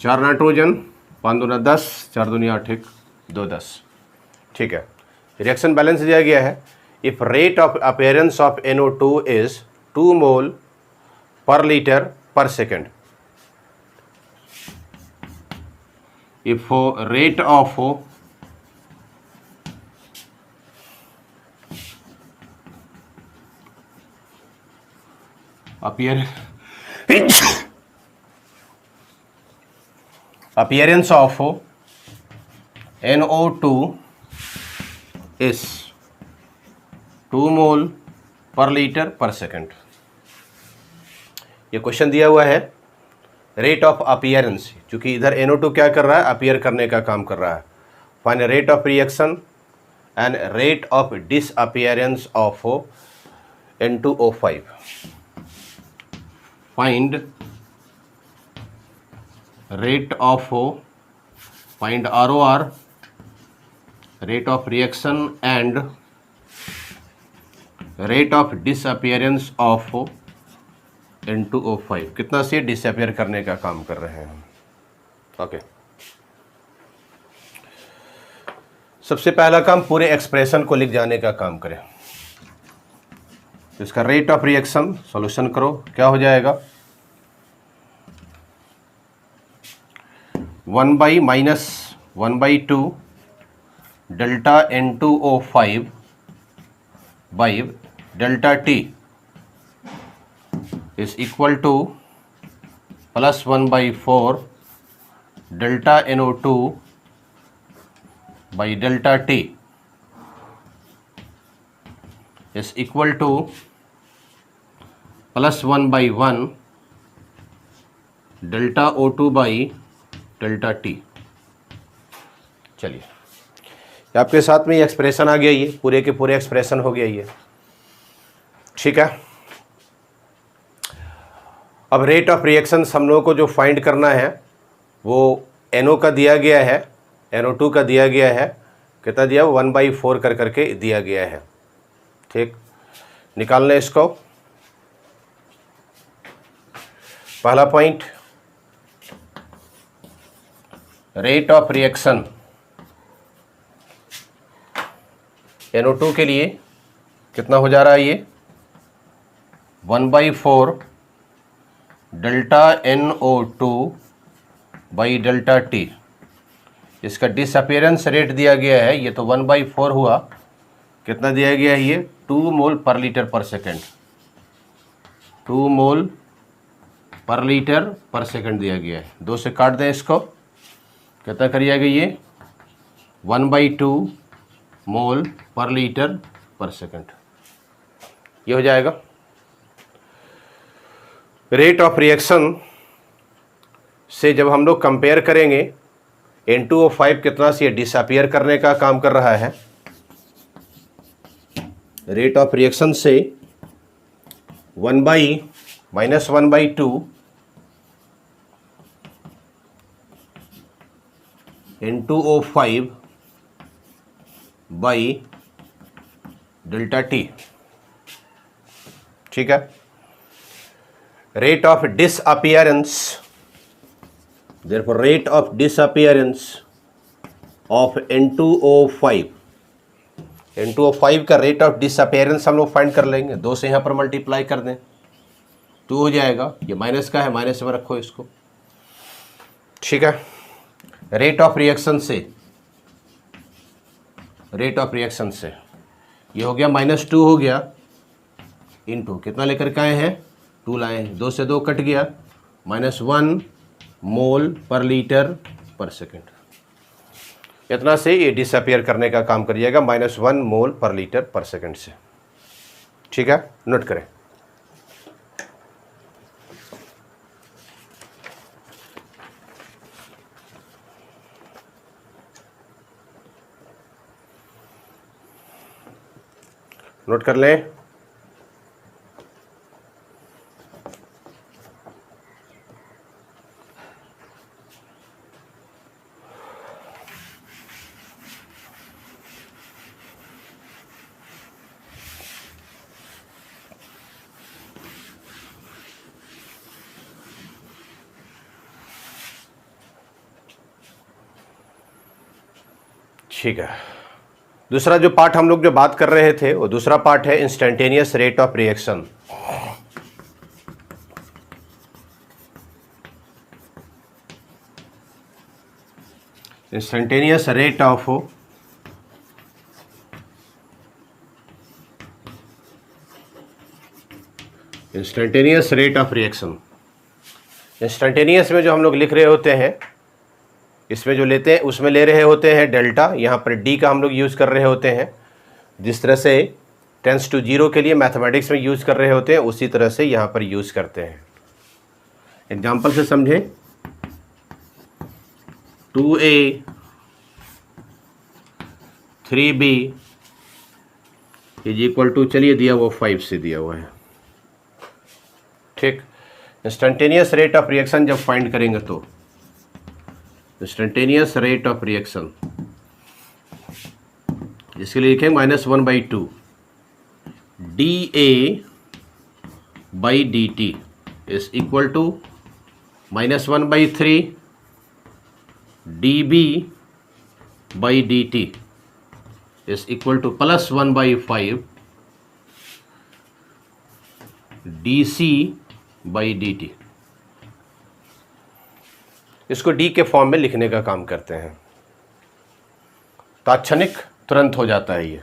चार नाइट्रोजन, 5 दूना 10, 4 दूनी 8, 2 10, ठीक है। रिएक्शन बैलेंस दिया गया है। If rate of appearance of NO2 is 2 mole per litre पर second, if rate of appearance of NO2 is 2 mole per litre पर सेकेंड। ये क्वेश्चन दिया हुआ है रेट ऑफ अपीयरेंस, क्योंकि इधर NO2 क्या कर रहा है, अपीयर करने का काम कर रहा है। Find rate of reaction and rate of disappearance of N2O5। Find rate of, find ROR, rate of reaction and rate of disappearance of N2O5। कितना से डिसअपियर करने का काम कर रहे हैं हम, ओके। सबसे पहला काम पूरे एक्सप्रेशन को लिख जाने का काम करें। इसका रेट ऑफ रिएक्शन सॉल्यूशन करो, क्या हो जाएगा, 1/-1/2 delta N2O5 by delta T is equal to plus 1/4 delta NO2 by delta T is equal to plus 1/1 delta O2 by delta T। चलिए आपके साथ में ये एक्सप्रेशन आ गया, ये पूरे के पूरे एक्सप्रेशन हो गया ये, ठीक है। अब रेट ऑफ रिएक्शन हम लोगों को जो फाइंड करना है वो NO का दिया गया है, NO2 का दिया गया है, कितना दिया, 1/4 कर करके दिया गया है, ठीक। निकालना इसको। पहला point, rate of reaction NO2 के लिए कितना हो जा रहा है ये, 1/4 delta NO2 by delta T। इसका डिसअपियरेंस रेट दिया गया है, ये तो 1/4 हुआ, कितना दिया गया है ये, 2 मोल पर लीटर पर सेकेंड, 2 मोल पर लीटर पर सेकेंड दिया गया है। 2 से काट दें इसको, कितना कर जाएगा ये, 1/2 मोल पर लीटर पर सेकेंड, ये हो जाएगा। रेट ऑफ रिएक्शन से जब हम लोग कंपेयर करेंगे, N2O5 कितना से डिसअपियर करने का काम कर रहा है, रेट ऑफ रिएक्शन से 1/-1/2 N2O5 बाई डेल्टा टी। ठीक है। Rate of disappearance, therefore rate of disappearance of N2O5, N2O5 का रेट ऑफ डिसअपियरेंस हम लोग फाइंड कर लेंगे। 2 से यहाँ पर मल्टीप्लाई कर दें 2 हो जाएगा। ये माइनस का है, माइनस में रखो इसको। ठीक है। रेट ऑफ रिएक्शन से, रेट ऑफ रिएक्शन से ये हो गया -2 हो गया, इनटू कितना लेकर के आए हैं 2 लाए हैं, 2 से 2 कट गया, -1 मोल पर लीटर पर सेकेंड। इतना से ये डिसअपियर करने का काम कर जाएगा, -1 मोल पर लीटर पर सेकेंड से। ठीक है, नोट करें। नोट कर लें। ठीक है। दूसरा जो पार्ट हम लोग जो बात कर रहे थे वो दूसरा पार्ट है instantaneous rate of reaction. Instantaneous rate of reaction. Instantaneous में जो हम लोग लिख रहे होते हैं, इसमें जो लेते हैं उसमें ले रहे होते हैं डेल्टा, यहाँ पर डी का हम लोग यूज़ कर रहे होते हैं। जिस तरह से टेंस टू 0 के लिए मैथमेटिक्स में यूज़ कर रहे होते हैं उसी तरह से यहाँ पर यूज़ करते हैं। एग्जाम्पल से समझें। 2A 3B is equal to, चलिए दिया वो 5 से दिया हुआ है। ठीक। इंस्टेंटेनियस रेट ऑफ रिएक्शन जब फाइंड करेंगे तो इंस्टेंटेनियस रेट ऑफ रिएक्शन जिसके लिए लिखेंगे -1/2 dA by dt is equal to -1/3 dB by dt is equal to +1/5 dC by dt। इसको डी के फॉर्म में लिखने का काम करते हैं, तात्क्षणिक तुरंत हो जाता है ये।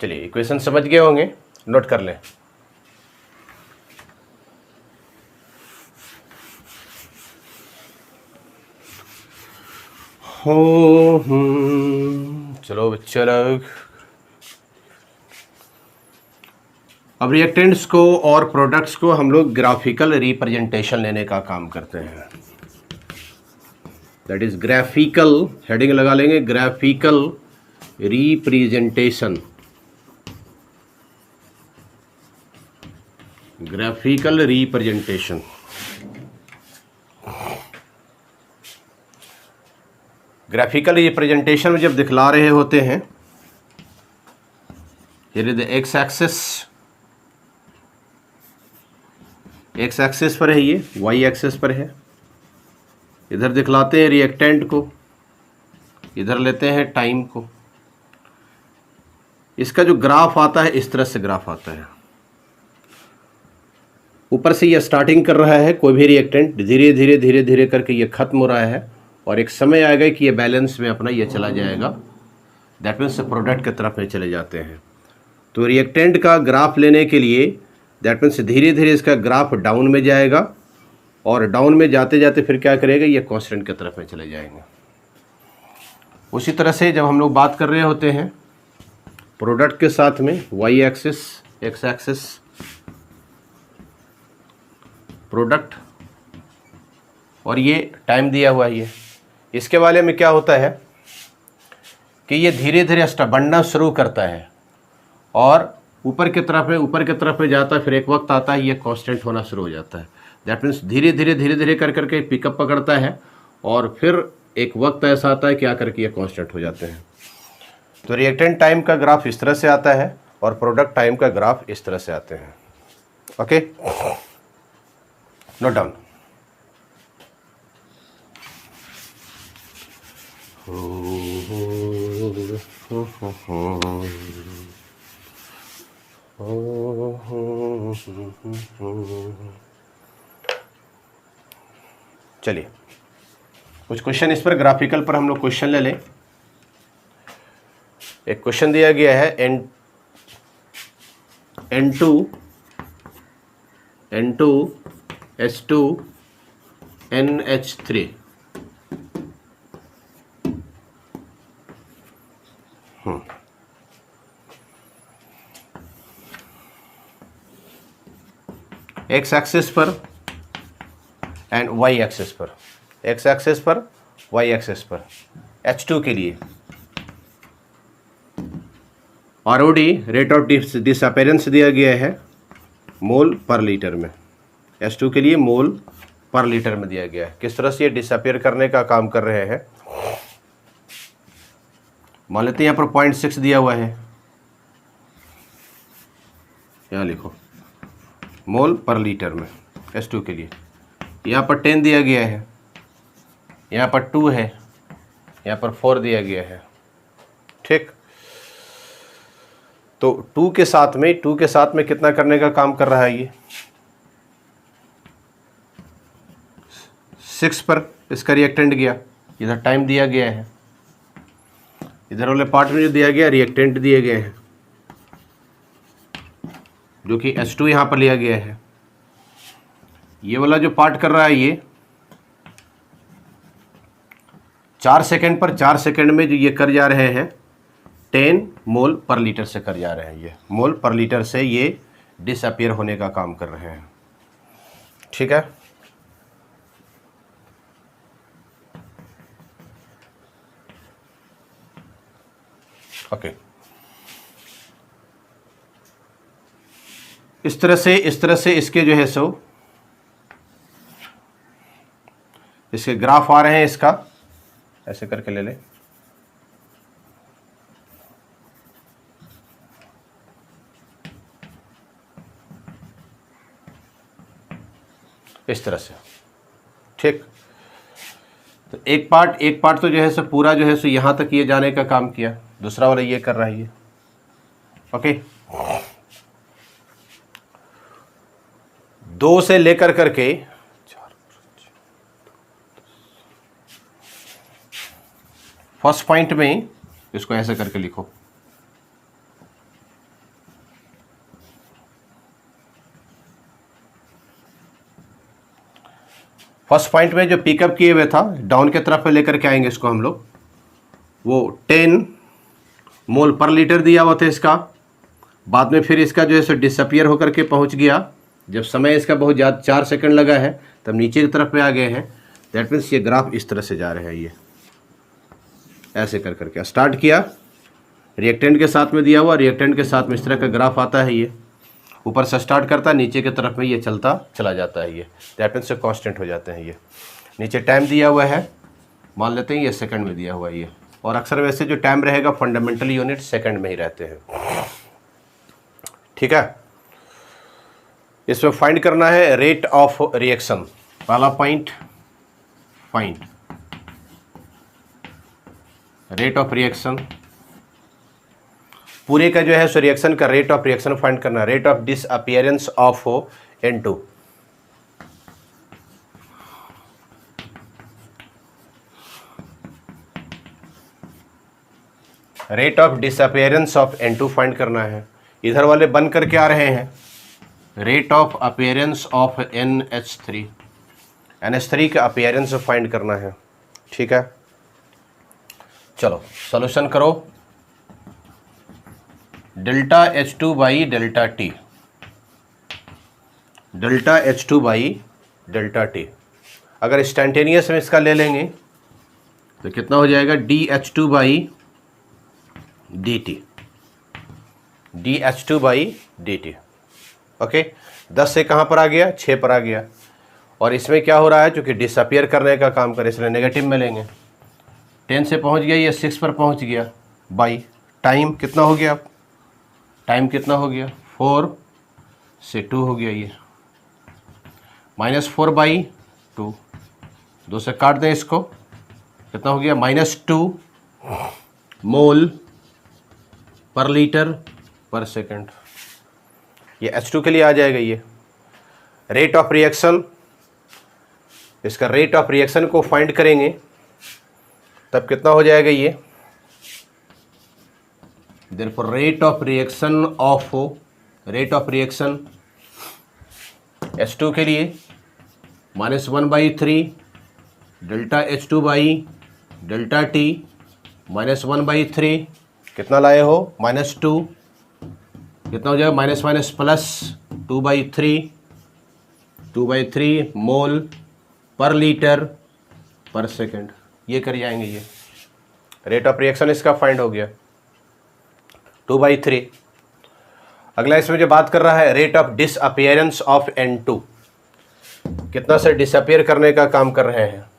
चलिए इक्वेशन समझ गए होंगे, नोट कर लें। चलो बच्चे लोग, अब रिएक्टेंट्स को और प्रोडक्ट्स को हम लोग ग्राफिकल रिप्रेजेंटेशन लेने का काम करते हैं। दैट इज ग्राफिकल, हेडिंग लगा लेंगे, graphical representation. Graphical representation. Graphical representation में जब दिखला रहे होते हैं, here is the x axis पर है, ये वाई एक्सिस पर है। इधर दिखलाते हैं रिएक्टेंट को, इधर लेते हैं टाइम को। इसका जो ग्राफ आता है इस तरह से ग्राफ आता है। ऊपर से ये स्टार्टिंग कर रहा है, कोई भी रिएक्टेंट धीरे धीरे धीरे धीरे करके ये खत्म हो रहा है और एक समय आएगा कि ये बैलेंस में अपना ये चला जाएगा। दैट मीन्स प्रोडक्ट की तरफ में चले जाते हैं। तो रिएक्टेंट का ग्राफ लेने के लिए दैट मीन्स धीरे धीरे इसका ग्राफ डाउन में जाएगा और डाउन में जाते जाते फिर क्या करेगा, ये कांस्टेंट की तरफ में चले जाएंगे। उसी तरह से जब हम लोग बात कर रहे होते हैं प्रोडक्ट के साथ में, Y axis, X axis product और ये टाइम दिया हुआ है। ये इसके वाले में क्या होता है कि ये धीरे धीरे बढ़ना शुरू करता है और ऊपर की तरफ में जाता है। फिर एक वक्त आता है ये कांस्टेंट होना शुरू हो जाता है। दैट मीन्स धीरे धीरे कर करके पिकअप पकड़ता है और फिर एक वक्त ऐसा आता है कि आकर के ये कांस्टेंट हो जाते हैं। तो रिएक्टेंट टाइम का ग्राफ इस तरह से आता है और प्रोडक्ट टाइम का ग्राफ इस तरह से आते हैं। Okay, note down. चलिए कुछ क्वेश्चन इस पर ग्राफिकल पर हम लोग क्वेश्चन ले लें। एक क्वेश्चन दिया गया है N2H2NH3। एक्स एक्सिस पर एंड वाई एक्सिस पर, एक्स एक्सिस पर, वाई एक्सिस पर H2 के लिए ROD रेट ऑफ डिसअपेरेंस दिया गया है मोल पर लीटर में। H2 के लिए मोल पर लीटर में दिया गया है। किस तरह से ये डिसअपेयर करने का काम कर रहे हैं, मान लेते हैं यहाँ पर 0.6 दिया हुआ है, यहाँ लिखो मोल पर लीटर में H2 के लिए। यहाँ पर 10 दिया गया है, यहाँ पर 2 है, यहाँ पर 4 दिया गया है। ठीक, तो 2 के साथ में कितना करने का काम कर रहा है ये, 6 पर इसका रिएक्टेंट गया। इधर टाइम दिया गया है, इधर वाले पार्ट में जो दिया गया रिएक्टेंट दिए गए हैं, जो कि H2 यहाँ पर लिया गया है। ये वाला जो पार्ट कर रहा है ये 4 सेकंड पर 4 सेकंड में जो ये कर जा रहे हैं 10 मोल पर लीटर से कर जा रहे हैं। ये मोल पर लीटर से ये डिसअपियर होने का काम कर रहे हैं। ठीक है, ओके। इस तरह से इसके जो है सो इसके ग्राफ आ रहे हैं। इसका ऐसे करके ले ले, इस तरह से। ठीक, तो एक पार्ट तो जो है सो पूरा जो है सो यहाँ तक ये जाने का काम किया, दूसरा वाला ये कर रहा है ये। ओके, 2 से लेकर करके फर्स्ट पॉइंट में इसको ऐसे करके लिखो, फर्स्ट पॉइंट में जो पिकअप किए हुए था डाउन के तरफ में लेकर के आएंगे इसको हम लोग। वो 10 मोल पर लीटर दिया हुआ था इसका, बाद में फिर इसका जो है सो डिसअपियर होकर के पहुंच गया। जब समय इसका बहुत ज़्यादा 4 सेकंड लगा है तब नीचे की तरफ में आ गए हैं। दैट मीन्स ये ग्राफ इस तरह से जा रहे हैं। ये ऐसे कर करके स्टार्ट किया, रिएक्टेंट के साथ में दिया हुआ, रिएक्टेंट के साथ में इस तरह का ग्राफ आता है। ये ऊपर से स्टार्ट करता है, नीचे की तरफ में ये चलता चला जाता है। ये दैट मीन्स से कांस्टेंट हो जाते हैं। ये नीचे टाइम दिया हुआ है, मान लेते हैं ये सेकंड में दिया हुआ है ये, और अक्सर वैसे जो टाइम रहेगा फंडामेंटल यूनिट सेकंड में ही रहते हैं। ठीक है, इसमें फाइंड करना है रेट ऑफ रिएक्शन। पहला point, find rate of reaction. पूरे का जो है सो रिएक्शन का रेट ऑफ रिएक्शन फाइंड करना, rate of disappearance of N2। Rate of disappearance of N2 find करना है। इधर वाले बन करके आ रहे हैं, rate of appearance of NH3, NH3 का अपीयरेंस फाइंड करना है। ठीक है, चलो सॉल्यूशन करो। Delta H2 by delta T, delta H2 by delta T। अगर इंस्टेंटेनियस में इसका ले लेंगे तो कितना हो जाएगा, DH2 by DT, DH2 by DT। Okay, 10 से कहाँ पर आ गया, 6 पर आ गया। और इसमें क्या हो रहा है, चूँकि डिसअपियर करने का काम करे इसलिए नेगेटिव में लेंगे। 10 से पहुंच गया, ये 6 पर पहुंच गया। बाई टाइम कितना हो गया, टाइम कितना हो गया, 4 से 2 हो गया, ये -4/2, 2 से काट दें इसको, कितना हो गया, -2 मोल पर लीटर पर सेकंड। ये H2 के लिए आ जाएगा। ये रेट ऑफ रिएक्शन, इसका रेट ऑफ रिएक्शन को फाइंड करेंगे तब कितना हो जाएगा ये, therefore rate of reaction H2 के लिए -1/3 डेल्टा H2/डेल्टा T -1/3, कितना लाए हो, -2, कितना हो जाएगा, माइनस माइनस प्लस 2/3 मोल पर लीटर पर सेकंड। ये कर जाएंगे, ये रेट ऑफ रिएक्शन इसका फाइंड हो गया 2/3। अगला इसमें जो बात कर रहा है rate of disappearance of N2, कितना से डिसअपियर करने का काम कर रहे हैं।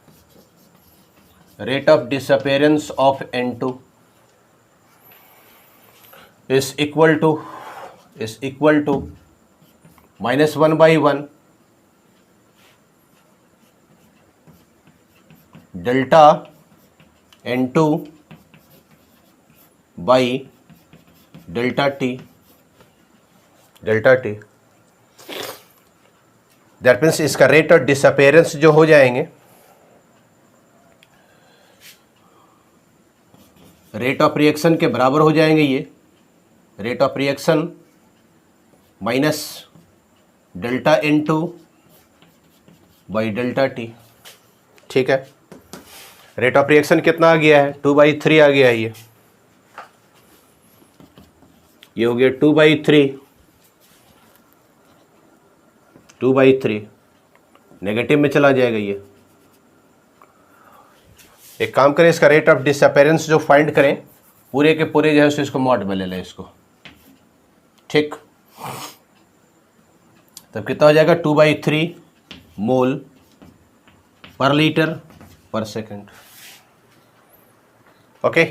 Rate of disappearance of N2 is equal to -1/1 delta N2 by delta T। That means इसका रेट ऑफ डिसअपियरेंस जो हो जाएंगे, रेट ऑफ रिएक्शन के बराबर हो जाएंगे। ये rate of reaction minus delta N2 by delta T। ठीक है, रेट ऑफ रिएक्शन कितना आ गया है, 2/3 आ गया है। ये हो गया 2/3 नेगेटिव में चला जाएगा। ये एक काम करें, इसका रेट ऑफ डिसअपियरेंस जो फाइंड करें पूरे के पूरे जो है इसको मॉड में ले लें इसको। ठीक, तब कितना हो जाएगा, 2/3 मोल पर लीटर पर सेकंड। ओके,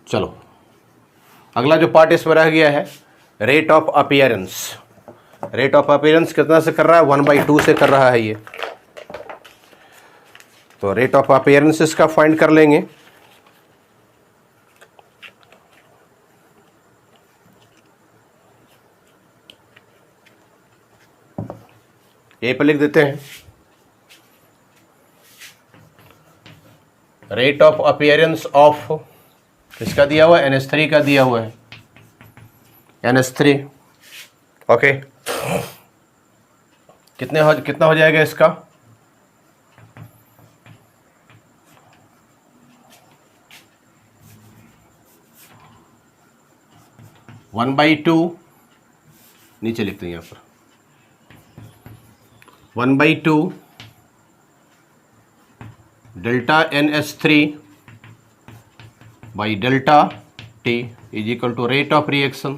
चलो अगला जो पार्ट इसमें रह गया है rate of appearance. Rate of appearance कितना से कर रहा है, 1/2 से कर रहा है ये। तो रेट ऑफ अपीयरेंस इसका फाइंड कर लेंगे। ए पे लिख देते हैं, रेट ऑफ अपीयरेंस ऑफ, किसका दिया हुआ है, NH3 का दिया हुआ है, NH3। ओके, कितना हो जाएगा इसका, वन बाई टू, नीचे लिखते हैं यहाँ पर 1/2 delta NH3 by delta T is equal to rate of reaction.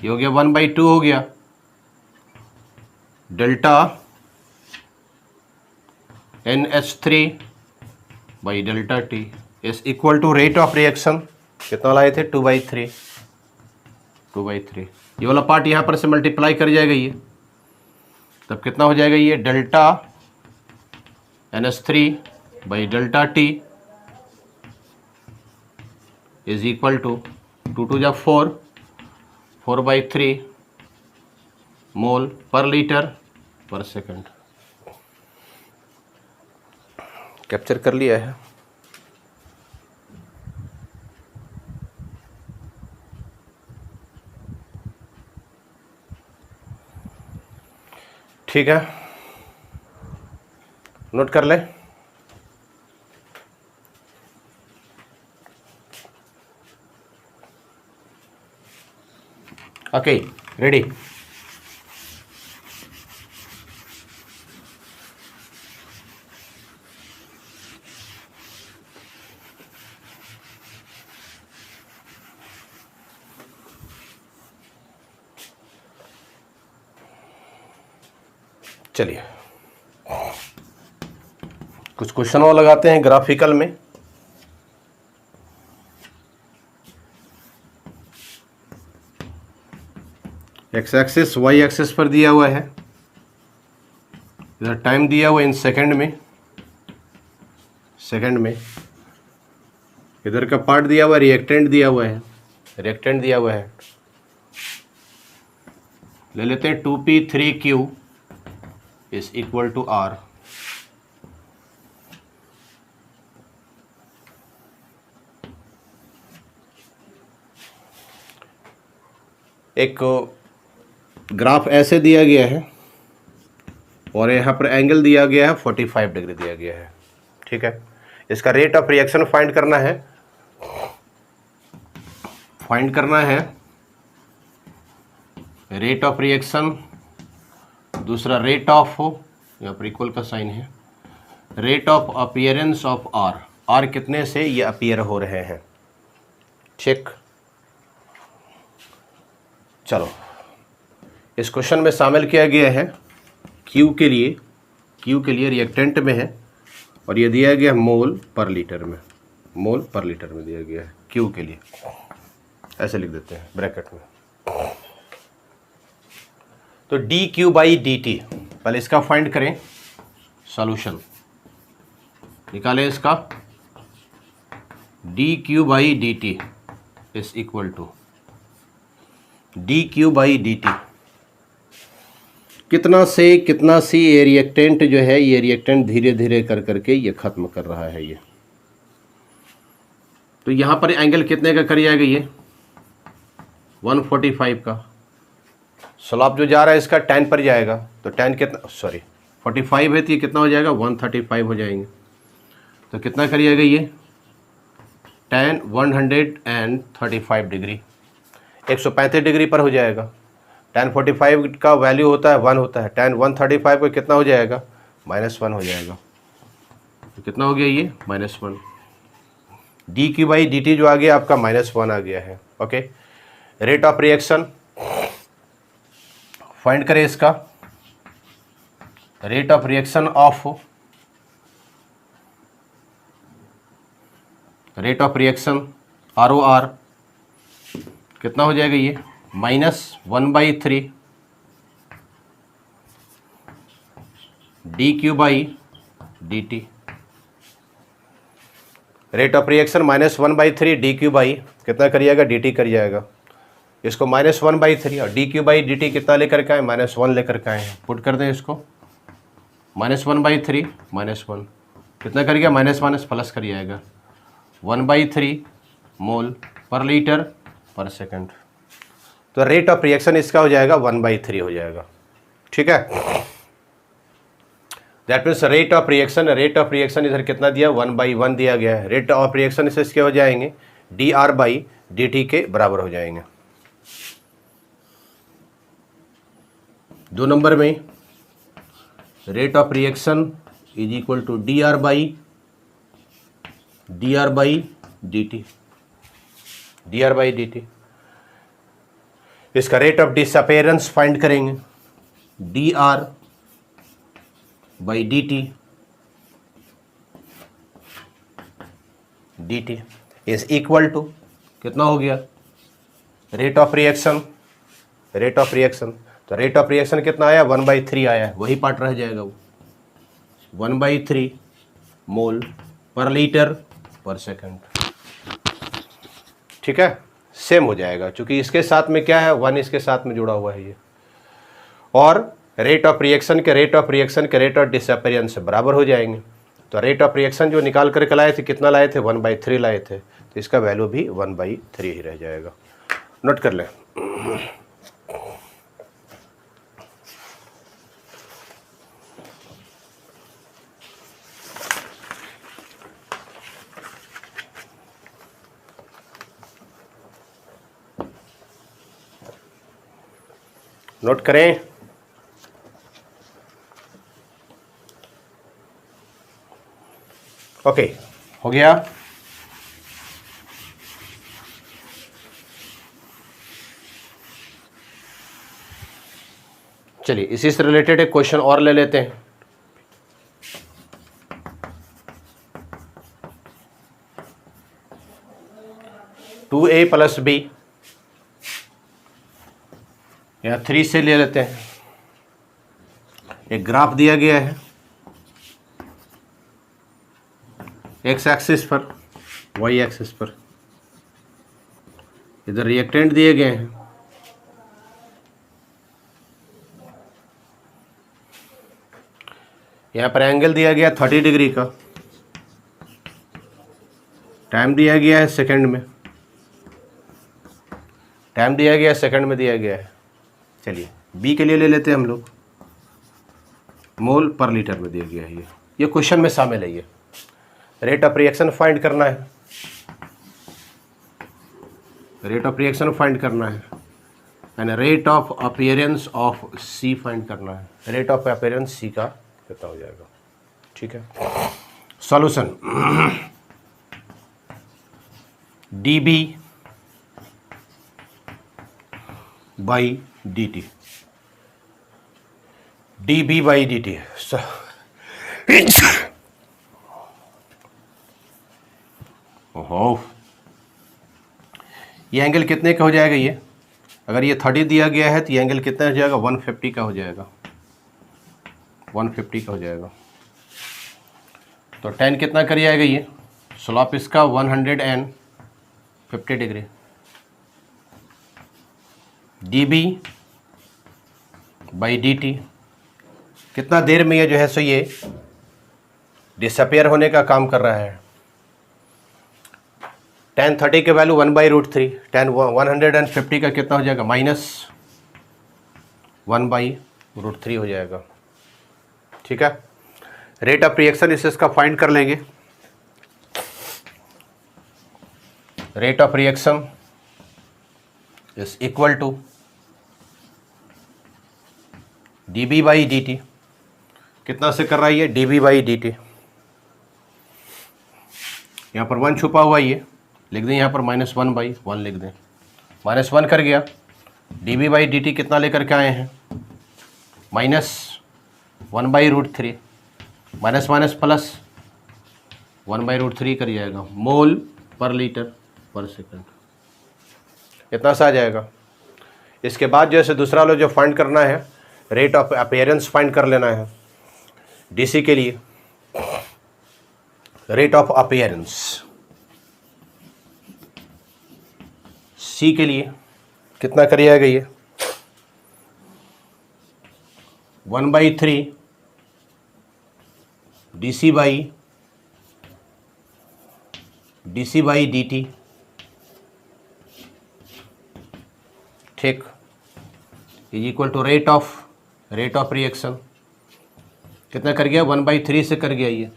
ये हो गया 1/2 हो गया delta NH3 by delta T is equal to rate of reaction. कितना लाए थे, 2/3। ये वाला पार्ट यहाँ पर से मल्टीप्लाई कर जाएगा ये, तब कितना हो जाएगा, ये delta NH3 by delta T is equal to 2 जा 4/3 मोल पर लीटर पर सेकंड। कैप्चर कर लिया है। ठीक है, नोट कर ले। Okay, ready. चलिए कुछ क्वेश्चन और लगाते हैं ग्राफिकल में। एक्स एक्सिस वाई एक्सिस पर दिया हुआ है, इधर टाइम दिया हुआ है इन सेकंड में, इधर का पार्ट दिया हुआ है, रिएक्टेंट दिया हुआ है, ले लेते हैं 2p3q is equal to r। एक ग्राफ ऐसे दिया गया है और यहाँ पर एंगल दिया गया है 45 डिग्री दिया गया है, ठीक है। इसका रेट ऑफ रिएक्शन फाइंड करना है, रेट ऑफ रिएक्शन, दूसरा रेट ऑफ, यहाँ पर इक्वल का साइन है, rate of appearance of R कितने से ये अपीयर हो रहे हैं, ठीक। चलो इस क्वेश्चन में शामिल किया गया है क्यू के लिए रिएक्टेंट में है और ये दिया गया मोल पर लीटर में दिया गया है क्यू के लिए, ऐसे लिख देते हैं ब्रैकेट में। तो D Q by D T, पहले इसका फाइंड करें, सॉल्यूशन निकालें इसका, D Q by D T is equal to D Q by D T. कितना से कितना सी ये रिएक्टेंट जो है, ये रिएक्टेंट धीरे धीरे कर करके ये खत्म कर रहा है ये। तो यहाँ पर एंगल कितने का कर जाएगा ये 145 का। स्लॉप जो जा रहा है इसका 10 पर जाएगा, तो 10 कितना, सॉरी 45 है तो ये कितना हो जाएगा 135 हो जाएंगे। तो कितना कर जाएगा ये 135 डिग्री, 135 डिग्री पर हो जाएगा। tan 45 का वैल्यू होता है 1 होता है, tan 135 को कितना हो जाएगा -1 हो जाएगा। तो कितना हो गया ये -1। D Q by D T जो आ गया आपका -1 आ गया है, okay. Rate of reaction find करें इसका, rate of reaction of ROR कितना हो जाएगा ये -1/3 D Q by D T. Rate of reaction -1/3 D Q by कितना कर जाएगा डी टी कर जाएगा। इसको -1/3 और D Q by D T कितना लेकर के आए -1 लेकर के आए हैं। पुट कर दें इसको, -1/3 -1 कितना कर गया माइनस प्लस कर जाएगा 1/3 मोल पर लीटर पर सेकंड। तो रेट ऑफ रिएक्शन इसका हो जाएगा 1/3 हो जाएगा, ठीक है। That means rate of reaction इधर कितना दिया 1/1 दिया गया है। रेट ऑफ रिएक्शन इसे इसके हो जाएंगे dR/dt के बराबर हो जाएंगे। 2 नंबर में rate of reaction is equal to dR/dt। इसका रेट ऑफ डिसअपेरेंस फाइंड करेंगे, dR/dt इज इक्वल टू कितना हो गया रेट ऑफ रिएक्शन। तो रेट ऑफ रिएक्शन कितना आया 1/3 आया है, वही पार्ट रह जाएगा वो 1/3 मोल पर लीटर पर सेकंड, ठीक है। सेम हो जाएगा क्योंकि इसके साथ में क्या है 1 इसके साथ में जुड़ा हुआ है ये। और रेट ऑफ रिएक्शन के रेट ऑफ डिसअपेरेंस से बराबर हो जाएंगे। तो रेट ऑफ रिएक्शन जो निकाल करके लाए थे कितना लाए थे 1/3 लाए थे, तो इसका वैल्यू भी 1/3 ही रह जाएगा। नोट कर लें। नोट करें। ओके, हो गया। चलिए इसी से रिलेटेड एक क्वेश्चन और ले लेते हैं। टू ए प्लस बी, या 3 से ले लेते हैं। एक ग्राफ दिया गया है एक्स एक्सिस पर, वाई एक्सिस पर, इधर रिएक्टेंट दिए गए हैं। यहाँ पर एंगल दिया गया 30 डिग्री का, टाइम दिया गया है सेकंड में, टाइम दिया गया है सेकंड में दिया गया है। चलिए बी के लिए ले लेते हैं हम लोग, मोल पर लीटर में दिया गया है। ये क्वेश्चन में शामिल है। ये रेट ऑफ रिएक्शन फाइंड करना है, रेट ऑफ रिएक्शन फाइंड करना है, and rate of appearance of C find करना है। रेट ऑफ अपीयरेंस सी का कितना हो जाएगा, ठीक है। Solution D B by D T, D B by D T. ओहो, ये एंगल कितने का हो जाएगा? ये अगर ये 30 दिया गया है तो ये एंगल कितना हो जाएगा? 150 का हो जाएगा, 150 का हो जाएगा। तो tan कितना कर जाएगा? ये स्लॉप इसका 150 degree. D B by D T, कितना देर में ये जो है सो ये डिसअपियर होने का काम कर रहा है। tan 30 के वैल्यू 1/√3, tan 150 का कितना हो जाएगा? -1/√3 हो जाएगा, ठीक है। रेट ऑफ रिएक्शन इसका फाइंड कर लेंगे। Rate of reaction is equal to D B by D T. कितना से कर रहा है ये? D B by D T. यहाँ पर 1 छुपा हुआ, ये लिख दें, यहाँ पर -1/1 लिख दें। -1 कर गया। D B by D T कितना लेकर के आए हैं? -1/√3, माइनस माइनस प्लस 1/√3 कर जाएगा, मोल पर लीटर पर सेकंड। इतना सा आ जाएगा। इसके बाद जैसे दूसरा लो जो फाइंड करना है, रेट ऑफ अपीयरेंस फाइंड कर लेना है। डीसी के लिए रेट ऑफ अपीयरेंस, सी के लिए कितना कर जाएगा? ये 1/3 डीसी बाई डी टी, ठीक, is equal to rate of reaction. कितना कर गया? 1/3 से कर गया ये,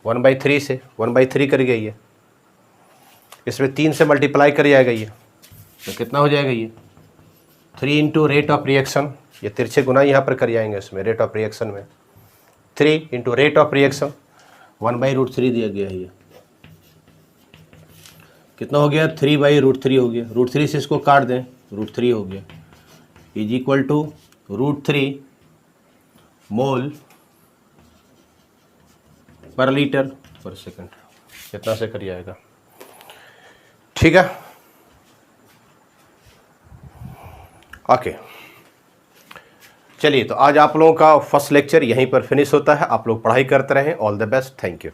1/3 से 1/3 कर गया ये। इसमें 3 से मल्टीप्लाई कर जाएगा ये, तो कितना हो जाएगा? ये 3 इंटू रेट ऑफ रिएक्शन, ये तिरछे गुना यहाँ पर कर जाएंगे इसमें रेट ऑफ रिएक्शन में। 3 इंटू रेट ऑफ रिएक्शन 1/√3 दिया गया है। ये कितना हो गया? 3/√3 हो गया। √3 से इसको काट दें, √3 हो गया, is equal to √3 mole per litre पर सेकंड। कितना से कर जाएगा, ठीक है। ओके, चलिए तो आज आप लोगों का फर्स्ट लेक्चर यहीं पर फिनिश होता है। आप लोग पढ़ाई करते रहें। All the best, thank you.